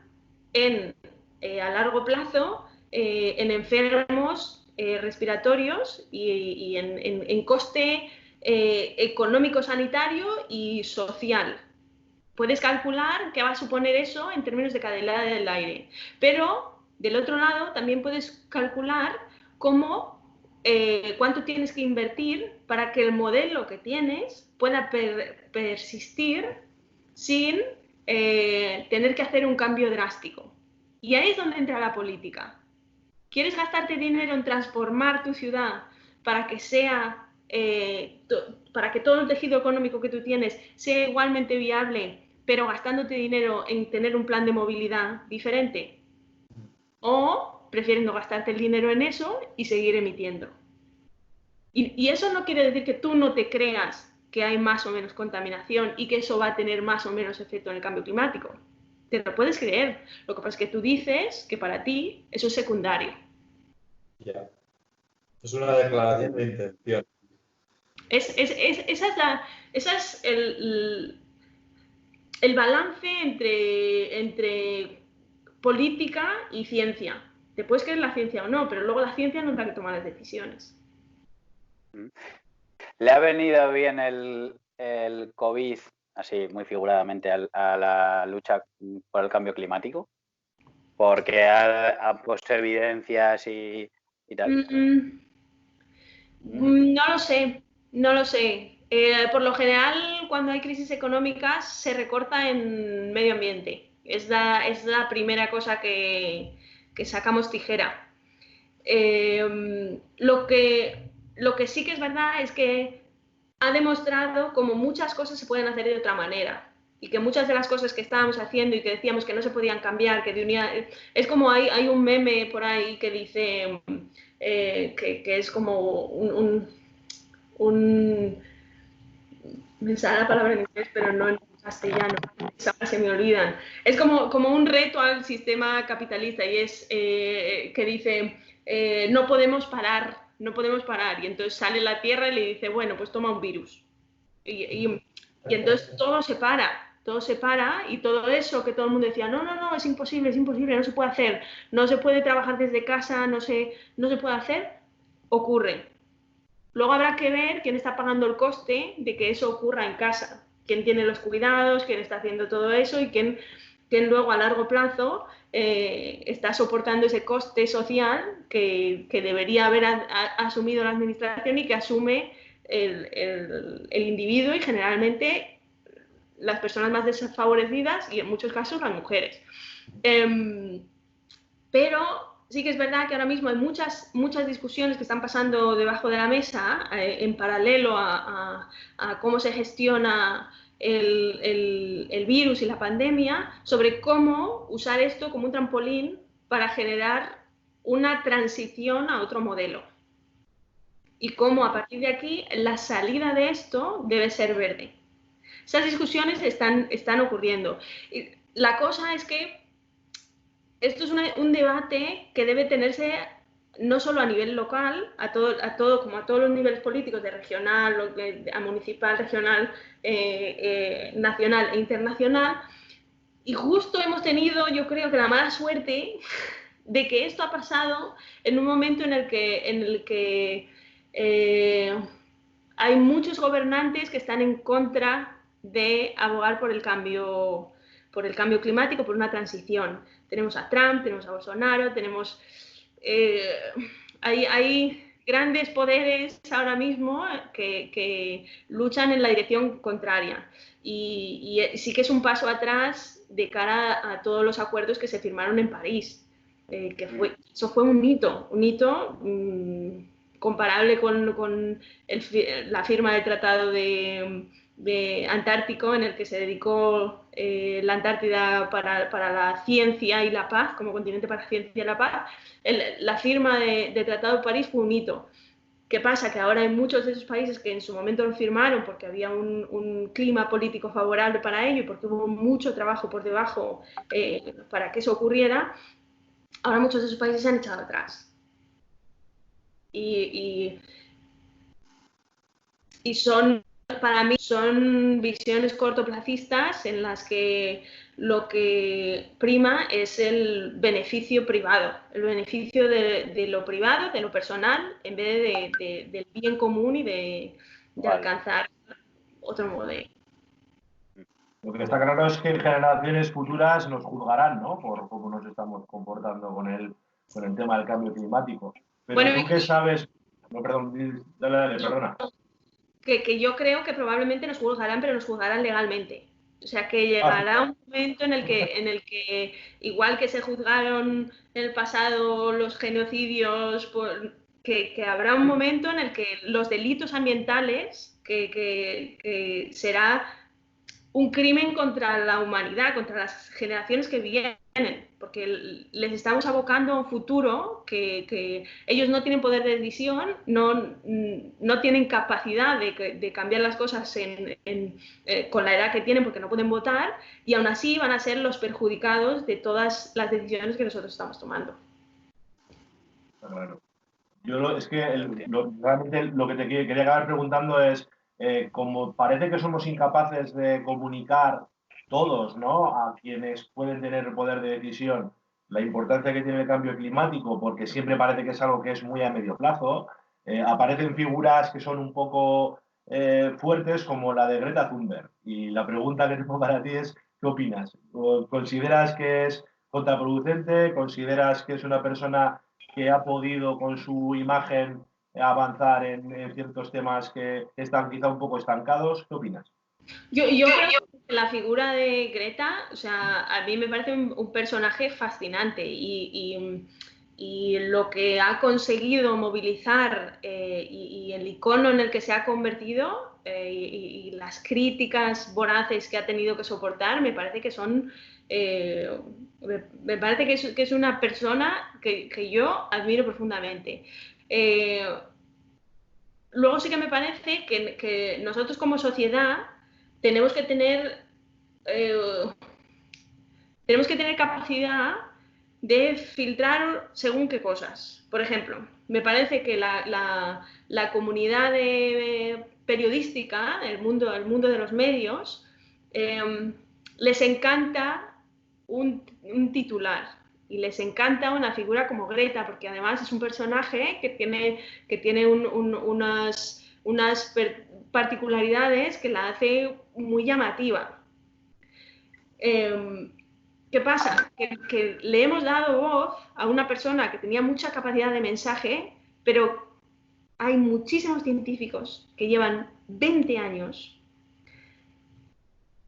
a largo plazo en enfermos respiratorios y en coste económico, sanitario y social. Puedes calcular qué va a suponer eso en términos de calidad del aire. Pero, del otro lado, también puedes calcular cuánto tienes que invertir para que el modelo que tienes pueda persistir sin tener que hacer un cambio drástico. Y ahí es donde entra la política. ¿Quieres gastarte dinero en transformar tu ciudad para que para que todo el tejido económico que tú tienes sea igualmente viable, pero gastándote dinero en tener un plan de movilidad diferente? ¿O prefieres no gastarte el dinero en eso y seguir emitiendo? Y eso no quiere decir que tú no te creas que hay más o menos contaminación y que eso va a tener más o menos efecto en el cambio climático. Te lo puedes creer. Lo que pasa es que tú dices que para ti eso es secundario. Ya. Es una declaración de intención. Esa es el balance entre política y ciencia. Te puedes creer la ciencia o no, pero luego la ciencia no es la que toma las decisiones. ¿Le ha venido bien el COVID, así muy figuradamente, a la lucha por el cambio climático? Porque ha puesto evidencias y tal. No lo sé. No lo sé. Por lo general, cuando hay crisis económicas, se recorta en medio ambiente. Es la primera cosa que sacamos tijera. Lo que sí que es verdad es que ha demostrado como muchas cosas se pueden hacer de otra manera y que muchas de las cosas que estábamos haciendo y que decíamos que no se podían cambiar, es como hay un meme por ahí que dice que es como un me sale la palabra en inglés, pero no en castellano, ahora se me olvidan. Es como un reto al sistema capitalista y es que dice, no podemos parar, no podemos parar. Y entonces sale la Tierra y le dice, bueno, pues toma un virus. Y entonces todo se para y todo eso que todo el mundo decía, no, no, no, es imposible, no se puede hacer, no se puede trabajar desde casa, no se puede hacer, ocurre. Luego habrá que ver quién está pagando el coste de que eso ocurra en casa, quién tiene los cuidados, quién está haciendo todo eso y quién luego a largo plazo está soportando ese coste social que debería haber asumido la administración y que asume el individuo y generalmente las personas más desfavorecidas y en muchos casos las mujeres. Pero sí que es verdad que ahora mismo hay muchas discusiones que están pasando debajo de la mesa en paralelo a cómo se gestiona el virus y la pandemia sobre cómo usar esto como un trampolín para generar una transición a otro modelo. Y cómo a partir de aquí la salida de esto debe ser verde. Esas discusiones están ocurriendo. Y la cosa es que esto es un debate que debe tenerse no solo a nivel local, como a todos los niveles políticos, de regional, a municipal, regional, nacional e internacional. Y justo hemos tenido, yo creo que la mala suerte de que esto ha pasado en un momento en el que hay muchos gobernantes que están en contra de abogar por el cambio climático, por una transición. Tenemos a Trump, tenemos a Bolsonaro, hay grandes poderes ahora mismo que luchan en la dirección contraria. Y sí que es un paso atrás de cara a todos los acuerdos que se firmaron en París. Eso fue un hito comparable con la firma del Tratado de Antártico, en el que se dedicó la Antártida para la ciencia y la paz, como continente para la ciencia y la paz. La firma del Tratado de París fue un hito. ¿Qué pasa? Que ahora hay muchos de esos países que en su momento lo firmaron porque había un clima político favorable para ello y porque hubo mucho trabajo por debajo para que eso ocurriera. Ahora muchos de esos países se han echado atrás. Y para mí son visiones cortoplacistas en las que lo que prima es el beneficio privado, el beneficio de lo privado, de lo personal, en vez del bien común y de alcanzar otro modelo. Lo que está claro es que generaciones futuras nos juzgarán, ¿no? Por cómo nos estamos comportando con el tema del cambio climático. Pero bueno, tú qué sabes... No, perdón, dale, perdona. Que yo creo que probablemente nos juzgarán, pero nos juzgarán legalmente. O sea, que llegará un momento en el que igual que se juzgaron en el pasado los genocidios, que habrá un momento en el que los delitos ambientales, que será un crimen contra la humanidad, contra las generaciones que vienen, porque les estamos abocando a un futuro que ellos no tienen poder de decisión, no tienen capacidad de cambiar las cosas con la edad que tienen porque no pueden votar, y aún así van a ser los perjudicados de todas las decisiones que nosotros estamos tomando. Claro. Es que realmente lo que te quería acabar preguntando es, como parece que somos incapaces de comunicar todos, ¿no?, a quienes pueden tener poder de decisión, la importancia que tiene el cambio climático, porque siempre parece que es algo que es muy a medio plazo, aparecen figuras que son un poco fuertes, como la de Greta Thunberg. Y la pregunta que tengo para ti es, ¿qué opinas? ¿Consideras que es contraproducente? ¿Consideras que es una persona que ha podido con su imagen avanzar en ciertos temas que están quizá un poco estancados. ¿Qué opinas? Yo creo que la figura de Greta, o sea, a mí me parece un personaje fascinante y lo que ha conseguido movilizar y el icono en el que se ha convertido y las críticas voraces que ha tenido que soportar, me parece que son... me parece que es una persona que yo admiro profundamente. Luego sí que me parece que nosotros como sociedad tenemos que tener capacidad de filtrar según qué cosas. Por ejemplo, me parece que la comunidad periodística, el mundo de los medios, les encanta un titular y les encanta una figura como Greta, porque además es un personaje que tiene unas particularidades que la hace muy llamativa. ¿Qué pasa? Que le hemos dado voz a una persona que tenía mucha capacidad de mensaje, pero hay muchísimos científicos que llevan 20 años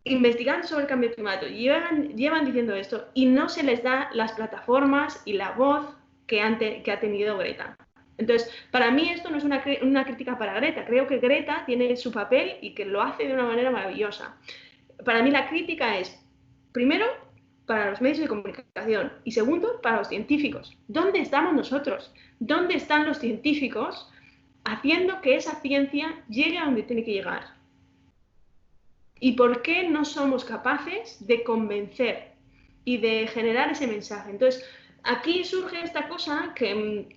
investigando sobre el cambio climático, llevan diciendo esto y no se les da las plataformas y la voz que ha tenido Greta. Entonces, para mí esto no es una crítica para Greta. Creo que Greta tiene su papel y que lo hace de una manera maravillosa. Para mí la crítica es, primero, para los medios de comunicación y segundo, para los científicos. ¿Dónde estamos nosotros? ¿Dónde están los científicos haciendo que esa ciencia llegue a donde tiene que llegar? ¿Y por qué no somos capaces de convencer y de generar ese mensaje? Entonces, aquí surge esta cosa que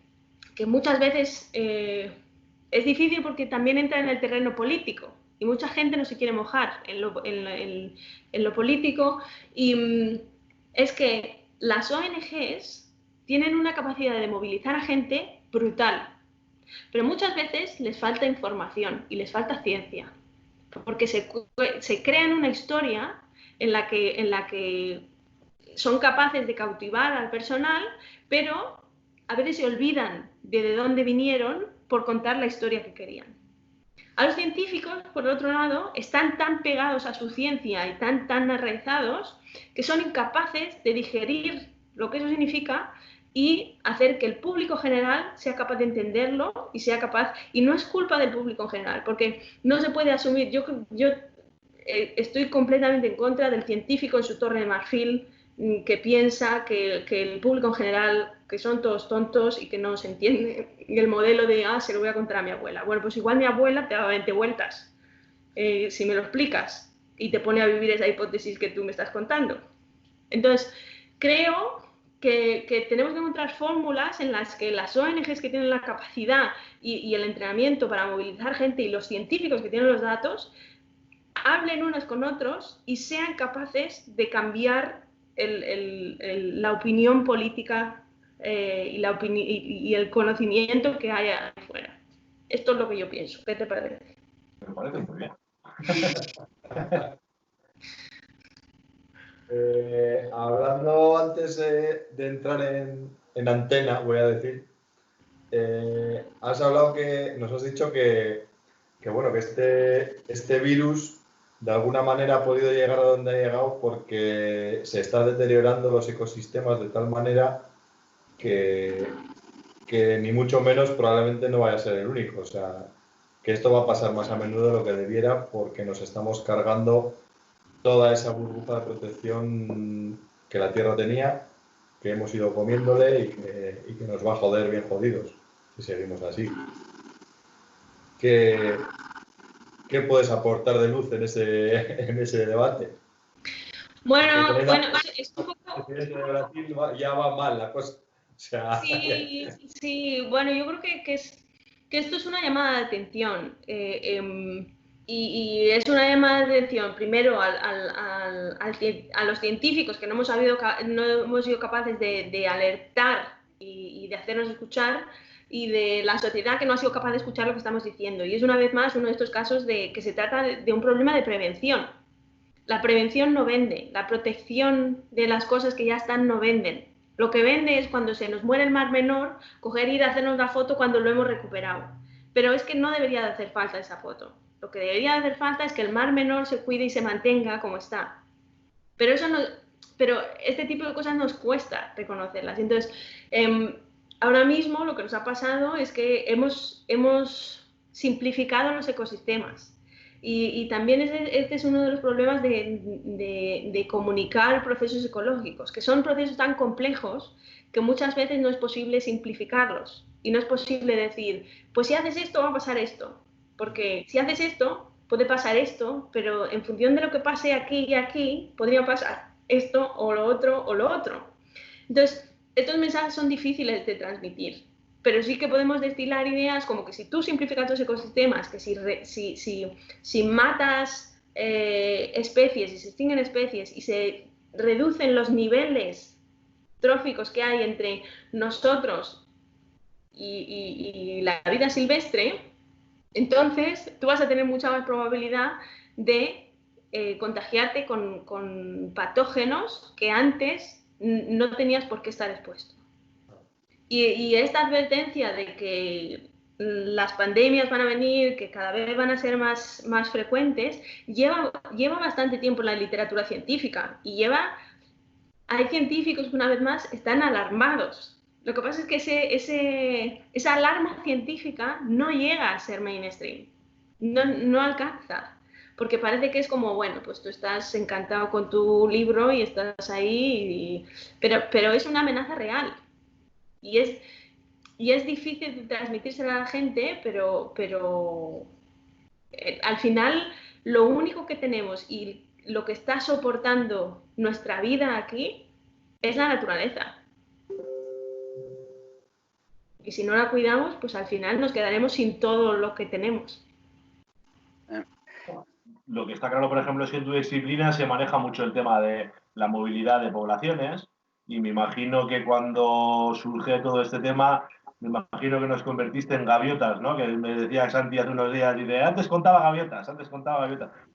muchas veces es difícil porque también entra en el terreno político y mucha gente no se quiere mojar en lo político y es que las ONGs tienen una capacidad de movilizar a gente brutal, pero muchas veces les falta información y les falta ciencia. Porque se crean una historia en la que son capaces de cautivar al personal, pero a veces se olvidan de dónde vinieron por contar la historia que querían. A los científicos, por otro lado, están tan pegados a su ciencia y tan arraizados que son incapaces de digerir lo que eso significa y hacer que el público general sea capaz de entenderlo y sea capaz, y no es culpa del público en general, porque no se puede asumir, yo estoy completamente en contra del científico en su torre de marfil que piensa que el público en general, que son todos tontos y que no se entiende el modelo de, se lo voy a contar a mi abuela. Bueno, pues igual mi abuela te da 20 vueltas, si me lo explicas, y te pone a vivir esa hipótesis que tú me estás contando. Entonces, creo que tenemos que encontrar fórmulas en las que las ONGs que tienen la capacidad y el entrenamiento para movilizar gente y los científicos que tienen los datos hablen unos con otros y sean capaces de cambiar la opinión política y el conocimiento que hay afuera. Esto es lo que yo pienso. ¿Qué te parece? Me parece muy bien. Hablando antes de entrar en antena, voy a decir, nos has dicho que este virus de alguna manera ha podido llegar a donde ha llegado porque se están deteriorando los ecosistemas de tal manera que ni mucho menos probablemente no vaya a ser el único. O sea, que esto va a pasar más a menudo de lo que debiera porque nos estamos cargando toda esa burbuja de protección que la Tierra tenía, que hemos ido comiéndole y que nos va a joder bien jodidos si seguimos así. ¿Qué puedes aportar de luz en ese debate? Bueno, es un poco... El de Brasil ya va mal la cosa. O sea, sí, bueno, yo creo que esto es una llamada de atención. Y es una llamada de atención primero a los científicos que no hemos sido capaces de alertar y de hacernos escuchar, y de la sociedad que no ha sido capaz de escuchar lo que estamos diciendo. Y es una vez más uno de estos casos de que se trata de un problema de prevención. La prevención no vende, la protección de las cosas que ya están no venden. Lo que vende es cuando se nos muere el mar menor, coger y ir a hacernos la foto cuando lo hemos recuperado. pero es que no debería de hacer falta esa foto. Lo que debería de hacer falta es que el Mar Menor se cuide y se mantenga como está. Pero este tipo de cosas nos cuesta reconocerlas. Entonces, ahora mismo lo que nos ha pasado es que hemos simplificado los ecosistemas. Y también este es uno de los problemas de comunicar procesos ecológicos, que son procesos tan complejos que muchas veces no es posible simplificarlos. Y no es posible decir, pues si haces esto va a pasar esto. Porque si haces esto, puede pasar esto, pero en función de lo que pase aquí y aquí, podría pasar esto o lo otro o lo otro. Entonces, estos mensajes son difíciles de transmitir. Pero sí que podemos destilar ideas como que si tú simplificas los ecosistemas, que si matas especies y se extinguen especies y se reducen los niveles tróficos que hay entre nosotros y la vida silvestre, entonces tú vas a tener mucha más probabilidad de contagiarte con patógenos que antes no tenías por qué estar expuesto. Y esta advertencia de que las pandemias van a venir, que cada vez van a ser más frecuentes, lleva bastante tiempo en la literatura científica y hay científicos que una vez más están alarmados. Lo que pasa es que esa alarma científica no llega a ser mainstream, no alcanza, porque parece que es como, bueno, pues tú estás encantado con tu libro y estás ahí, pero es una amenaza real. Y es difícil de transmitírsela a la gente, pero al final lo único que tenemos y lo que está soportando nuestra vida aquí es la naturaleza. Y si no la cuidamos, pues al final nos quedaremos sin todo lo que tenemos. Lo que está claro, por ejemplo, es que en tu disciplina se maneja mucho el tema de la movilidad de poblaciones. Y me imagino que cuando surge todo este tema, me imagino que nos convertiste en gaviotas, ¿no? Que me decía Santi hace unos días, dice, antes contaba gaviotas.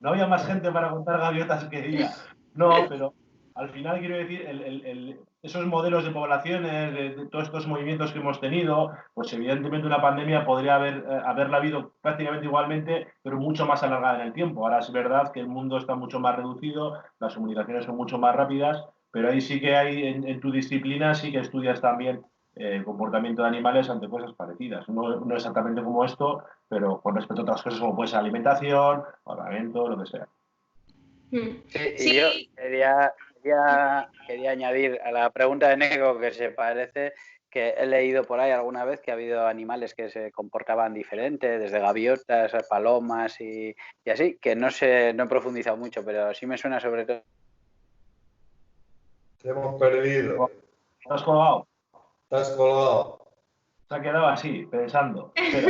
No había más gente para contar gaviotas que ella. No, pero al final quiero decir, esos modelos de poblaciones, de todos estos movimientos que hemos tenido, pues evidentemente una pandemia podría haberla habido prácticamente igualmente, pero mucho más alargada en el tiempo. Ahora es verdad que el mundo está mucho más reducido, las comunicaciones son mucho más rápidas, pero ahí sí que hay, en tu disciplina, sí que estudias también comportamiento de animales ante cosas parecidas. No exactamente como esto, pero con respecto a otras cosas como puede ser alimentación, ordenamiento, lo que sea. Sí, y yo quería añadir a la pregunta de Nego que se parece que he leído por ahí alguna vez que ha habido animales que se comportaban diferente, desde gaviotas a palomas y así, que no he profundizado mucho, pero sí me suena sobre todo. Te hemos perdido. ¿Te has colgado? Te has colgado. Se ha quedado así, pensando. Pero,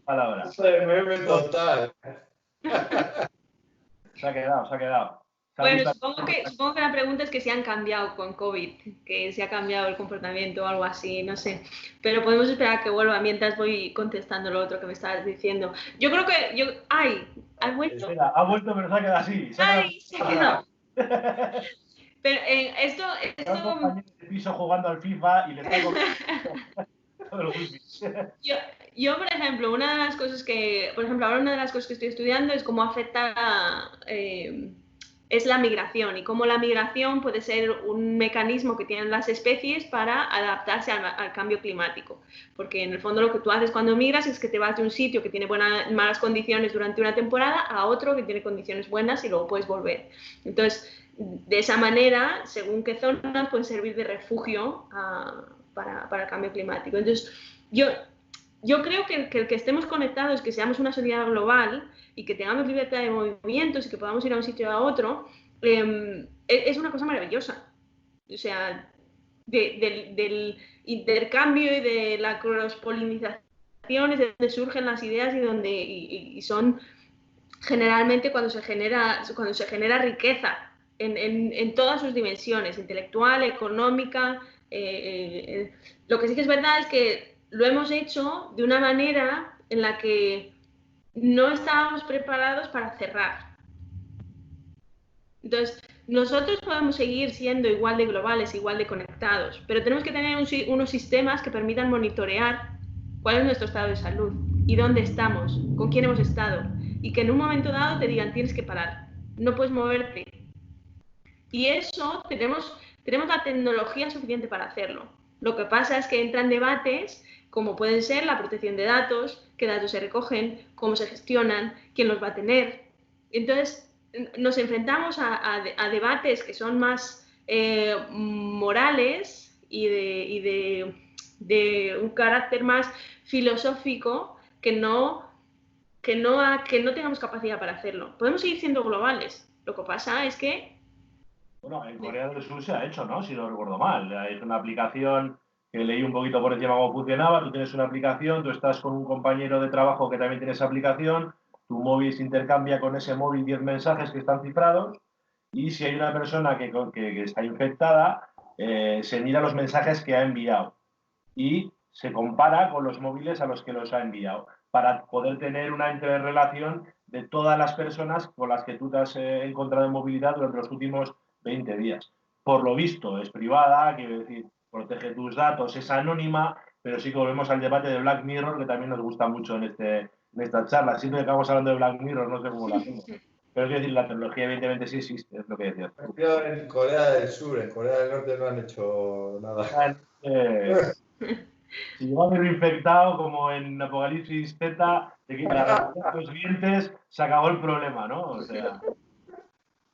palabra. Meme total. Se ha quedado. Bueno, supongo que la pregunta es que si han cambiado con COVID, que si ha cambiado el comportamiento o algo así, no sé. Pero podemos esperar a que vuelva mientras voy contestando lo otro que me estabas diciendo. Yo creo que... ¿has vuelto? Espera, ha vuelto, pero se ha quedado así. Se ha quedado. Pero esto... de piso jugando al FIFA y le está yo, por ejemplo, una de las cosas que estoy estudiando es cómo afecta... es la migración y cómo la migración puede ser un mecanismo que tienen las especies para adaptarse al cambio climático. Porque en el fondo lo que tú haces cuando migras es que te vas de un sitio que tiene malas condiciones durante una temporada a otro que tiene condiciones buenas y luego puedes volver. Entonces, de esa manera, según qué zonas pueden servir de refugio para el cambio climático. Entonces, yo creo que el que estemos conectados, que seamos una sociedad global y que tengamos libertad de movimientos y que podamos ir a un sitio a otro, es una cosa maravillosa. O sea, del intercambio y de la cross-polinización es de donde surgen las ideas y son generalmente cuando se genera riqueza en todas sus dimensiones, intelectual, económica. Lo que sí que es verdad es que lo hemos hecho de una manera en la que no estábamos preparados para cerrar. Entonces, nosotros podemos seguir siendo igual de globales, igual de conectados, pero tenemos que tener unos sistemas que permitan monitorear cuál es nuestro estado de salud y dónde estamos, con quién hemos estado, y que en un momento dado te digan tienes que parar, no puedes moverte. Y eso tenemos la tecnología suficiente para hacerlo. Lo que pasa es que entran debates como pueden ser la protección de datos, qué datos se recogen, cómo se gestionan, quién los va a tener. Entonces, nos enfrentamos a debates que son más morales y de un carácter más filosófico que no tengamos capacidad para hacerlo. Podemos seguir siendo globales. Lo que pasa es que... Bueno, en Corea del Sur se ha hecho, ¿no? Si no recuerdo mal. Es una aplicación que leí un poquito por encima cómo funcionaba. Tú tienes una aplicación, tú estás con un compañero de trabajo que también tiene esa aplicación, tu móvil se intercambia con ese móvil 10 mensajes que están cifrados y si hay una persona que está infectada, se mira los mensajes que ha enviado y se compara con los móviles a los que los ha enviado para poder tener una interrelación de todas las personas con las que tú te has encontrado en movilidad durante los últimos 20 días. Por lo visto, es privada, quiero decir, protege tus datos, es anónima, pero sí que volvemos al debate de Black Mirror, que también nos gusta mucho en esta charla. Siempre que acabamos hablando de Black Mirror, no sé cómo lo hacemos. Pero quiero decir, la tecnología evidentemente sí existe, es lo que decías. En Corea del Sur, en Corea del Norte no han hecho nada. Si lleva un infectado, como en Apocalipsis Z, te quitan los dientes, se acabó el problema, ¿no? O sea, es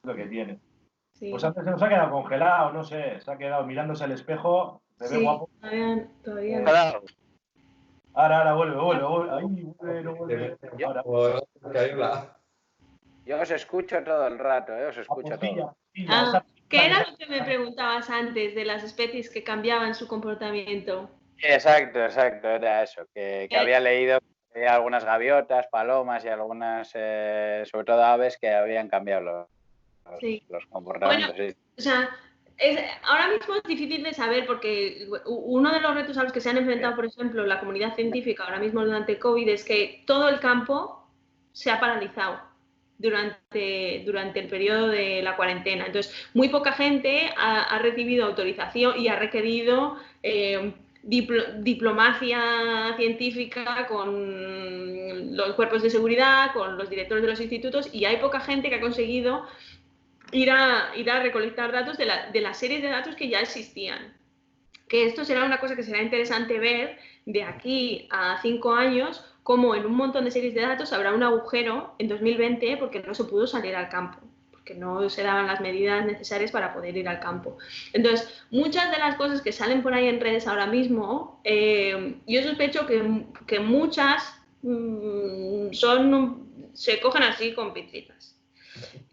lo que tiene. Sí. Pues antes se nos ha quedado congelado, no sé, se ha quedado mirándose al espejo, se ve guapo. Todavía. Ahora vuelve. Ahí vuelve, no vuelve. Ahora. Yo os escucho todo el rato, os escucho todo. ¿Qué era lo que me preguntabas antes de las especies que cambiaban su comportamiento? Exacto, era eso, que había leído que había algunas gaviotas, palomas y algunas, sobre todo aves, que habían cambiado los comportamientos. Bueno, o sea, ahora mismo es difícil de saber porque uno de los retos a los que se han enfrentado, por ejemplo, la comunidad científica ahora mismo durante el COVID es que todo el campo se ha paralizado durante el periodo de la cuarentena. Entonces, muy poca gente ha recibido autorización y ha requerido diplomacia científica con los cuerpos de seguridad, con los directores de los institutos, y hay poca gente que ha conseguido ir a recolectar datos de la serie de datos que ya existían. Que esto será una cosa que será interesante ver de aquí a 5 años, como en un montón de series de datos habrá un agujero en 2020 porque no se pudo salir al campo, porque no se daban las medidas necesarias para poder ir al campo. Entonces, muchas de las cosas que salen por ahí en redes ahora mismo, yo sospecho que muchas se cogen así con pincitas.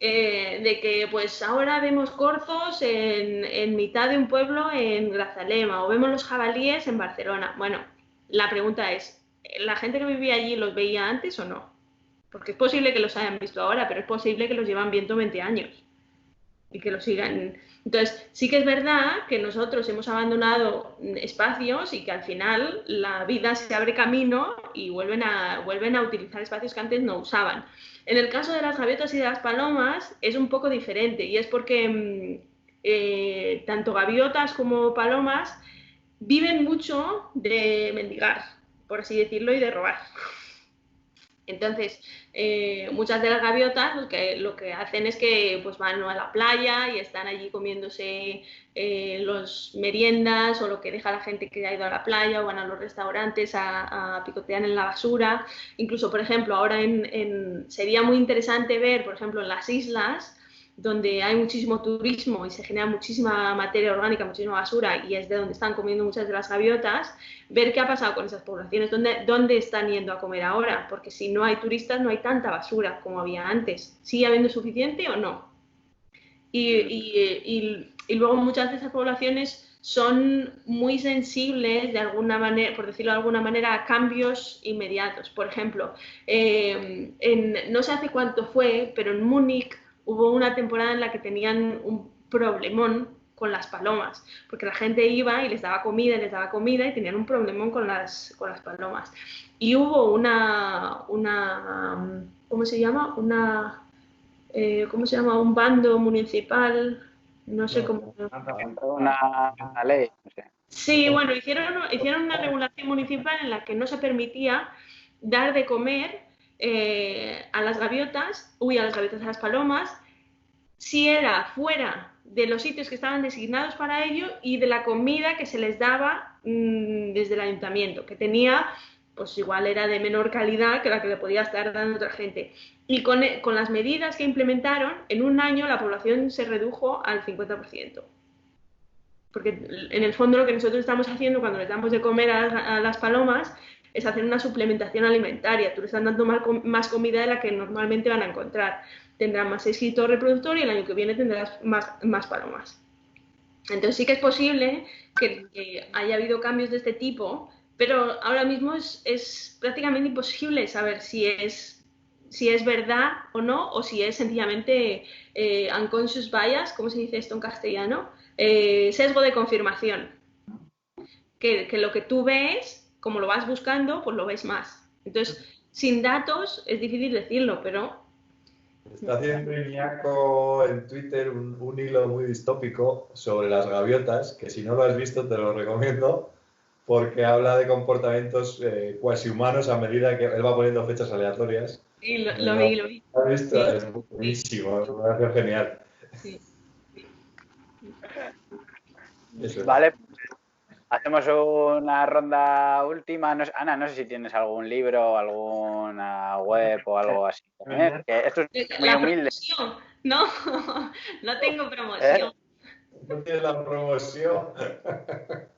De que pues ahora vemos corzos en mitad de un pueblo en Grazalema o vemos los jabalíes en Barcelona. Bueno, la pregunta es, ¿la gente que vivía allí los veía antes o no? Porque es posible que los hayan visto ahora, pero es posible que los llevan viendo 20 años y que los sigan. Entonces, sí que es verdad que nosotros hemos abandonado espacios y que al final la vida se abre camino y vuelven a utilizar espacios que antes no usaban. En el caso de las gaviotas y de las palomas es un poco diferente y es porque tanto gaviotas como palomas viven mucho de mendigar, por así decirlo, y de robar. Entonces, muchas de las gaviotas lo que hacen es que pues, van a la playa y están allí comiéndose los meriendas o lo que deja la gente que ha ido a la playa, o van a los restaurantes a picotear en la basura. Incluso, por ejemplo, ahora sería muy interesante ver, por ejemplo, en las islas, donde hay muchísimo turismo y se genera muchísima materia orgánica, muchísima basura, y es de donde están comiendo muchas de las gaviotas, ver qué ha pasado con esas poblaciones, dónde están yendo a comer ahora, porque si no hay turistas no hay tanta basura como había antes. ¿Sigue habiendo suficiente o no? Y luego muchas de esas poblaciones son muy sensibles, de alguna manera, por decirlo de alguna manera, a cambios inmediatos. Por ejemplo, no sé hace cuánto fue, pero en Múnich hubo una temporada en la que tenían un problemón con las palomas, porque la gente iba y les daba comida y tenían un problemón con las palomas. Y hubo ¿cómo se llama? Un bando municipal, no sé cómo. Una ley, no sé. Sí, bueno, hicieron una regulación municipal en la que no se permitía dar de comer a las gaviotas, a las palomas, si era fuera de los sitios que estaban designados para ello y de la comida que se les daba desde el ayuntamiento, que tenía, pues igual era de menor calidad que la que le podía estar dando otra gente. Y con las medidas que implementaron, en un año la población se redujo al 50%. Porque en el fondo lo que nosotros estamos haciendo cuando les damos de comer a las palomas es hacer una suplementación alimentaria. Tú les estás dando más comida de la que normalmente van a encontrar. Tendrán más éxito reproductor y el año que viene tendrás más palomas. Entonces sí que es posible que haya habido cambios de este tipo, pero ahora mismo es prácticamente imposible saber si es verdad o no, o si es sencillamente unconscious bias, ¿cómo se dice esto en castellano? Sesgo de confirmación. Que lo que tú ves, como lo vas buscando, pues lo ves más. Entonces, sin datos es difícil decirlo, pero... Está haciendo Iñaco en Twitter un hilo muy distópico sobre las gaviotas, que si no lo has visto te lo recomiendo, porque habla de comportamientos cuasi humanos a medida que él va poniendo fechas aleatorias. Sí, lo vi. ¿Lo has visto? Sí. Es buenísimo, me parece genial. Sí. Vale, hacemos una ronda última. Ana, no sé si tienes algún libro, alguna web o algo así. Que esto es muy humilde. No, no tengo promoción. ¿No tienes la promoción?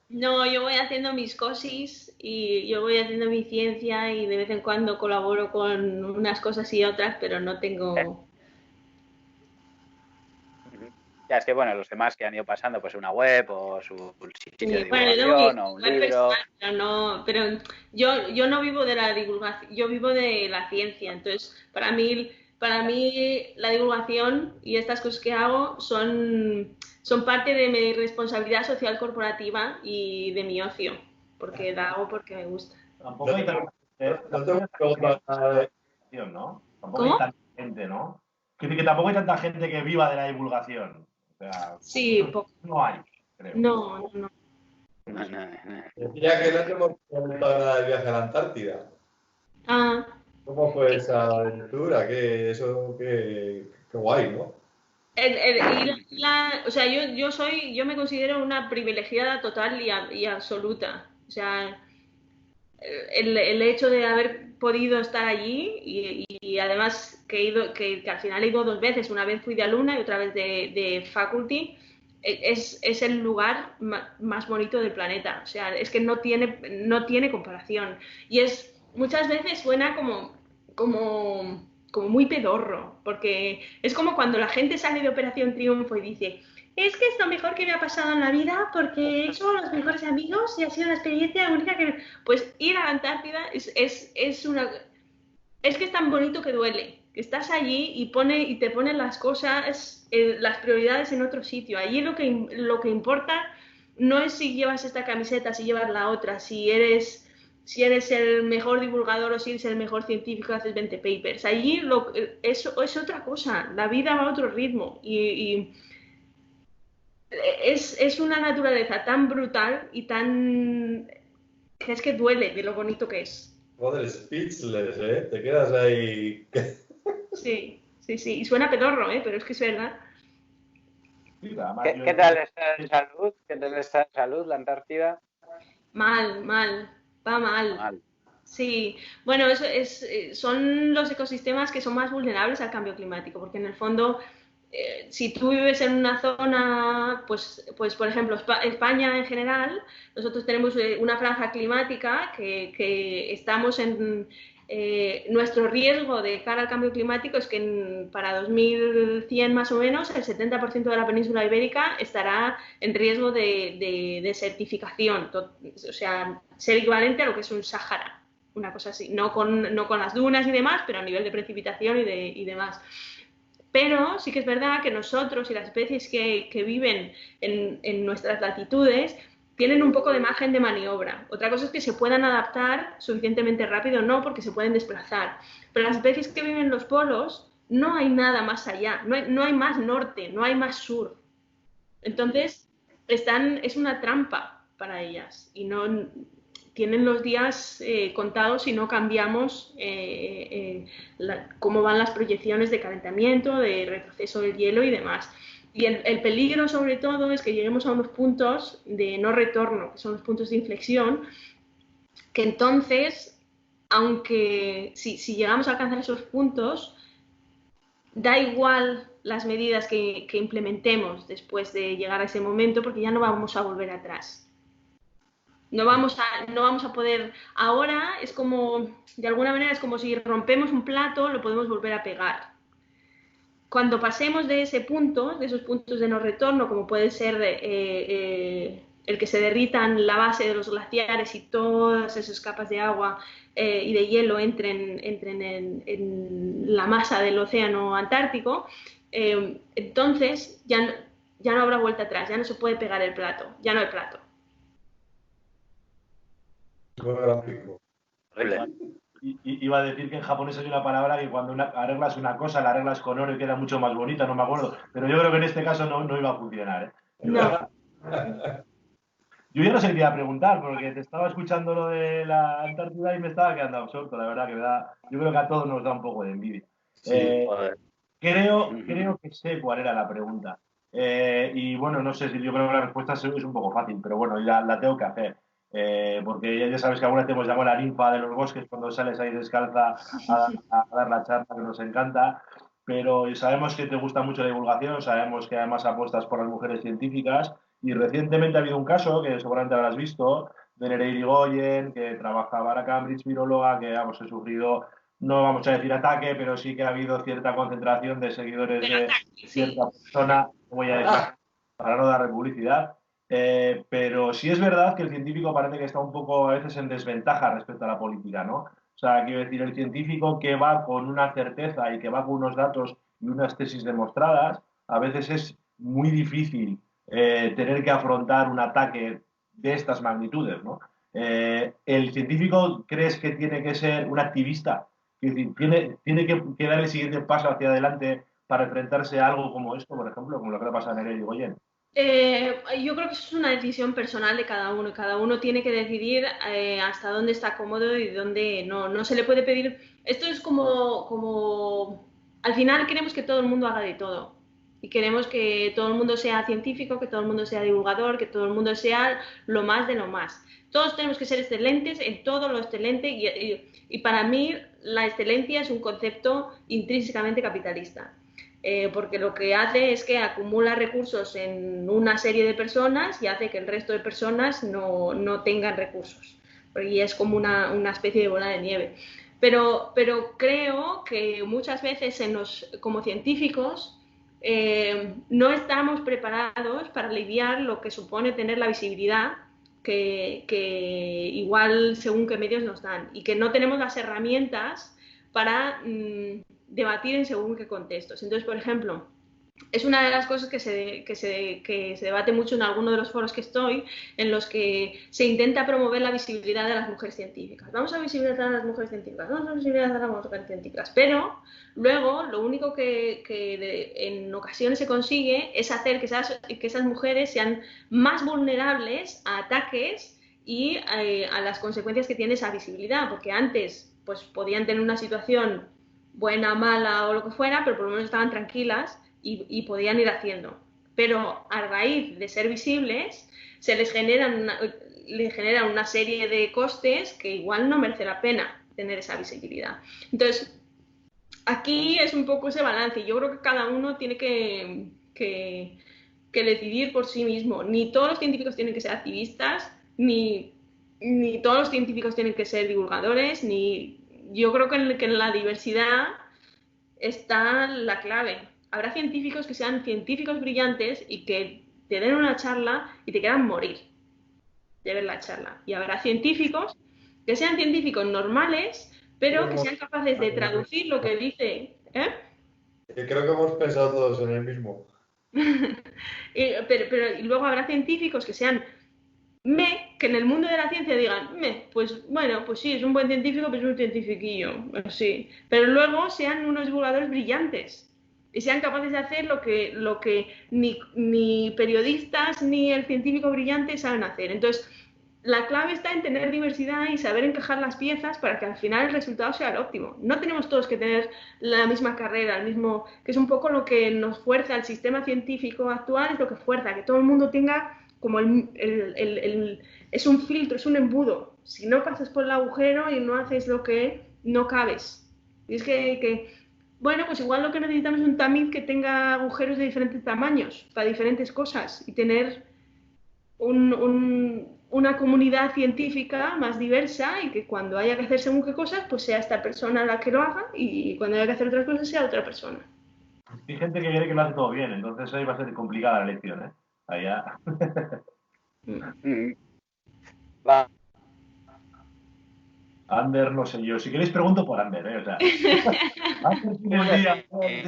No, yo voy haciendo mis cosis y yo voy haciendo mi ciencia y de vez en cuando colaboro con unas cosas y otras, pero no tengo... Ya, es que bueno, los demás que han ido pasando, pues una web o su sitio de Bueno, divulgación o un libro. Pero yo no vivo de la divulgación, yo vivo de la ciencia. Entonces, para mí la divulgación y estas cosas que hago son parte de mi responsabilidad social corporativa y de mi ocio, porque la hago porque me gusta. Tampoco hay tanta gente, ¿no? Tampoco hay tanta gente, ¿no? Quiere decir que tampoco hay tanta gente que viva de la divulgación. O sea, sí, no hay, creo. No. Decía que no te hemos comentado nada del viaje a la Antártida. Ah. ¿Cómo fue esa aventura? Qué guay, ¿no? O sea, yo me considero una privilegiada total y absoluta. O sea, el hecho de haber podido estar allí y además que al final he ido 2 veces, una vez fui de alumna y otra vez de faculty, es el lugar más bonito del planeta. O sea, es que no tiene comparación. Y muchas veces suena como muy pedorro, porque es como cuando la gente sale de Operación Triunfo y dice: es que es lo mejor que me ha pasado en la vida porque he hecho los mejores amigos y ha sido una experiencia única que... Pues ir a la Antártida es que es tan bonito que duele. Que estás allí y te ponen las cosas, las prioridades en otro sitio. Allí lo que importa no es si llevas esta camiseta, si llevas la otra, si eres el mejor divulgador o si eres el mejor científico, haces 20 papers. Allí eso es otra cosa. La vida va a otro ritmo y es una naturaleza tan brutal y tan... que es que duele de lo bonito que es. Joder, speechless, ¿eh? Te quedas ahí... Sí. Y suena pedorro, pero es que es verdad. ¿Qué tal está en salud? ¿Qué tal está en salud la Antártida? Mal, va mal. Sí, bueno, son los ecosistemas que son más vulnerables al cambio climático, porque en el fondo, si tú vives en una zona, pues por ejemplo, España en general, nosotros tenemos una franja climática que estamos en... nuestro riesgo de cara al cambio climático es que para 2100 más o menos el 70% de la península ibérica estará en riesgo de desertificación, o sea, ser equivalente a lo que es un Sáhara, una cosa así, no con las dunas y demás, pero a nivel de precipitación y demás. Pero sí que es verdad que nosotros y las especies que viven en nuestras latitudes tienen un poco de margen de maniobra. Otra cosa es que se puedan adaptar suficientemente rápido, no, porque se pueden desplazar. Pero las especies que viven en los polos, no hay nada más allá, no hay más norte, no hay más sur. Entonces, es una trampa. para ellas y no tienen los días contados si no cambiamos cómo van las proyecciones de calentamiento, de retroceso del hielo y demás. Y el peligro, sobre todo, es que lleguemos a unos puntos de no retorno, que son los puntos de inflexión, que entonces, aunque si llegamos a alcanzar esos puntos, da igual las medidas que implementemos después de llegar a ese momento, porque ya no vamos a volver atrás. No vamos a poder. Ahora es como, de alguna manera, es como si rompemos un plato, lo podemos volver a pegar. Cuando pasemos de ese punto, de esos puntos de no retorno, como puede ser el que se derritan la base de los glaciares y todas esas capas de agua y de hielo entren en la masa del océano Antártico, entonces ya no habrá vuelta atrás, ya no se puede pegar el plato, ya no hay plato. Iba a decir que en japonés hay una palabra que cuando arreglas una cosa, la arreglas con oro y queda mucho más bonita, no me acuerdo. Pero yo creo que en este caso no iba a funcionar, ¿eh? No. Yo ya no sé qué te iba a preguntar, porque te estaba escuchando lo de la Antártida y me estaba quedando absorto, la verdad, yo creo que a todos nos da un poco de envidia. Sí, Creo que sé cuál era la pregunta. Y bueno, no sé si yo creo que la respuesta es un poco fácil, pero bueno, la tengo que hacer. Porque ya sabes que alguna vez te hemos llamado la ninfa de los bosques cuando sales ahí descalza a dar la charla, que nos encanta, pero sabemos que te gusta mucho la divulgación, sabemos que además apuestas por las mujeres científicas y recientemente ha habido un caso que seguramente habrás visto de Nereida Irigoyen, que trabajaba en Cambridge, viróloga, que ha sufrido, no vamos a decir ataque, pero sí que ha habido cierta concentración de seguidores de cierta persona, no voy a decir para no darle publicidad. Pero sí es verdad que el científico parece que está un poco a veces en desventaja respecto a la política, ¿no? O sea, quiero decir, el científico que va con una certeza y que va con unos datos y unas tesis demostradas, a veces es muy difícil tener que afrontar un ataque de estas magnitudes, ¿no? ¿El científico crees que tiene que ser un activista? Es decir, tiene que dar el siguiente paso hacia adelante para enfrentarse a algo como esto, por ejemplo, como lo que le pasa a Nereida Irigoyen. Yo creo que eso es una decisión personal de cada uno. Cada uno tiene que decidir hasta dónde está cómodo y dónde no. No se le puede pedir. Esto es como. Al final queremos que todo el mundo haga de todo. Y queremos que todo el mundo sea científico, que todo el mundo sea divulgador, que todo el mundo sea lo más de lo más. Todos tenemos que ser excelentes en todo lo excelente. Y para mí, la excelencia es un concepto intrínsecamente capitalista. Porque lo que hace es que acumula recursos en una serie de personas y hace que el resto de personas no tengan recursos. Y es como una especie de bola de nieve. Pero creo que muchas veces como científicos no estamos preparados para lidiar lo que supone tener la visibilidad que igual según qué medios nos dan y que no tenemos las herramientas para debatir en según qué contextos. Entonces, por ejemplo, es una de las cosas que se debate mucho en algunos de los foros que estoy, en los que se intenta promover la visibilidad de las mujeres científicas. Vamos a visibilizar a las mujeres científicas, vamos a visibilizar a las mujeres científicas, pero luego lo único que en ocasiones se consigue es hacer que esas mujeres sean más vulnerables a ataques y a las consecuencias que tiene esa visibilidad, porque antes pues podían tener una situación buena, mala o lo que fuera, pero por lo menos estaban tranquilas y podían ir haciendo. Pero a raíz de ser visibles, se les generan una serie de costes que igual no merece la pena tener esa visibilidad. Entonces, aquí es un poco ese balance. Yo creo que cada uno tiene que decidir por sí mismo. Ni todos los científicos tienen que ser activistas, ni todos los científicos tienen que ser divulgadores, yo creo que en la diversidad está la clave. Habrá científicos que sean científicos brillantes y que te den una charla y te quieran morir de ver la charla. Y habrá científicos que sean científicos normales, pero que sean capaces de traducir lo que dice. Creo que hemos pensado todos en el mismo. Pero luego habrá científicos que sean que en el mundo de la ciencia digan, pues bueno, pues sí, es un buen científico, pero es un cientifiquillo, sí. Pero luego sean unos divulgadores brillantes. y sean capaces de hacer lo que ni periodistas ni el científico brillante saben hacer. Entonces, la clave está en tener diversidad y saber encajar las piezas para que al final el resultado sea el óptimo. No tenemos todos que tener la misma carrera, el mismo, que es un poco lo que nos fuerza el sistema científico actual, es lo que fuerza, que todo el mundo tenga como es un filtro, es un embudo. Si no pasas por el agujero y no haces lo que no cabes. Y es bueno, pues igual lo que necesitamos es un tamiz que tenga agujeros de diferentes tamaños para diferentes cosas y tener una comunidad científica más diversa y que cuando haya que hacer según qué cosas, pues sea esta persona la que lo haga y cuando haya que hacer otras cosas sea otra persona. Hay gente que cree que lo hace todo bien, entonces ahí va a ser complicada la elección, ¿eh? Allá. Va. Ander, no sé yo. Si queréis pregunto por Ander, ¿eh? O sea, Ander tiene el día,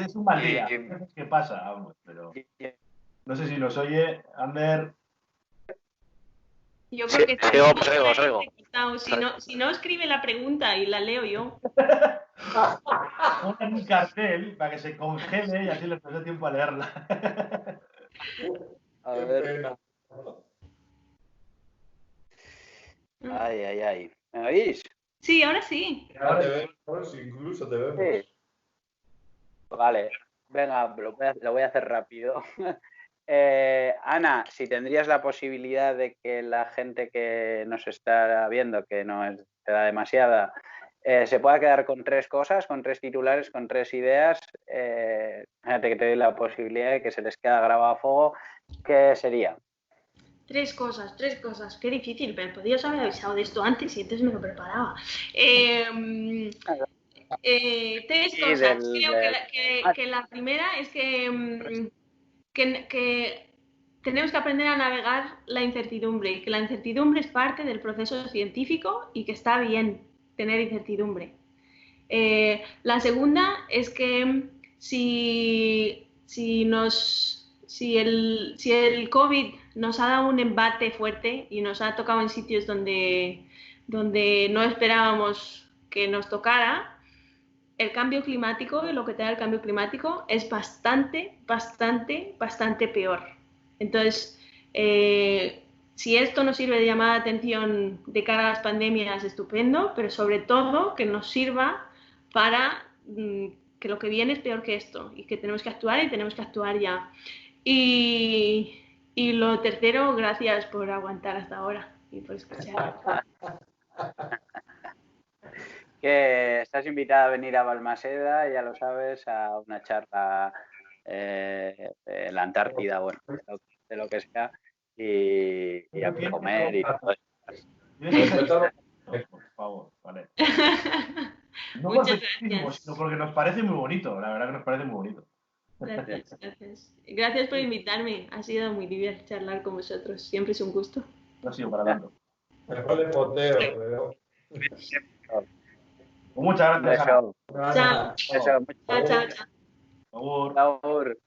es un mal día. ¿Qué pasa? Vamos, pero no sé si nos oye, Ander. Yo creo que os oigo. Si no, escribe la pregunta y la leo yo. Pongan un cartel para que se congele y así les dé tiempo a leerla. A ver. Ay. ¿Me oís? Sí, ahora sí. Ahora te vemos, incluso te vemos. Sí. Vale, venga, lo voy a hacer rápido. Ana, si tendrías la posibilidad de que la gente que nos está viendo, que no te da demasiada, se pueda quedar con 3 cosas, con 3 titulares, con 3 ideas, fíjate que te doy la posibilidad de que se les queda grabado a fuego, ¿qué sería? 3 cosas. Qué difícil, pero podrías haber avisado de esto antes y entonces me lo preparaba. 3 cosas. Creo que la primera es que tenemos que aprender a navegar la incertidumbre y que la incertidumbre es parte del proceso científico y que está bien tener incertidumbre. La segunda es que si el COVID nos ha dado un embate fuerte y nos ha tocado en sitios donde no esperábamos que nos tocara, el cambio climático, lo que te da el cambio climático, es bastante peor. Entonces, si esto nos sirve de llamada de atención de cara a las pandemias, estupendo, pero sobre todo que nos sirva para que lo que viene es peor que esto y que tenemos que actuar y tenemos que actuar ya. Y lo tercero, gracias por aguantar hasta ahora y por escuchar. Que estás invitada a venir a Balmaseda, ya lo sabes, a una charla en la Antártida, bueno, de lo que sea, y a comer y todo. Por favor, vale. No muchas gracias. Sino porque nos parece muy bonito, la verdad que nos parece muy bonito. Gracias. Gracias por invitarme. Ha sido muy divertido charlar con vosotros. Siempre es un gusto. No ha sido para tanto. Mejor de poteo, pero... Muchas gracias, Ana. Chao. Chao. Chao. Por favor.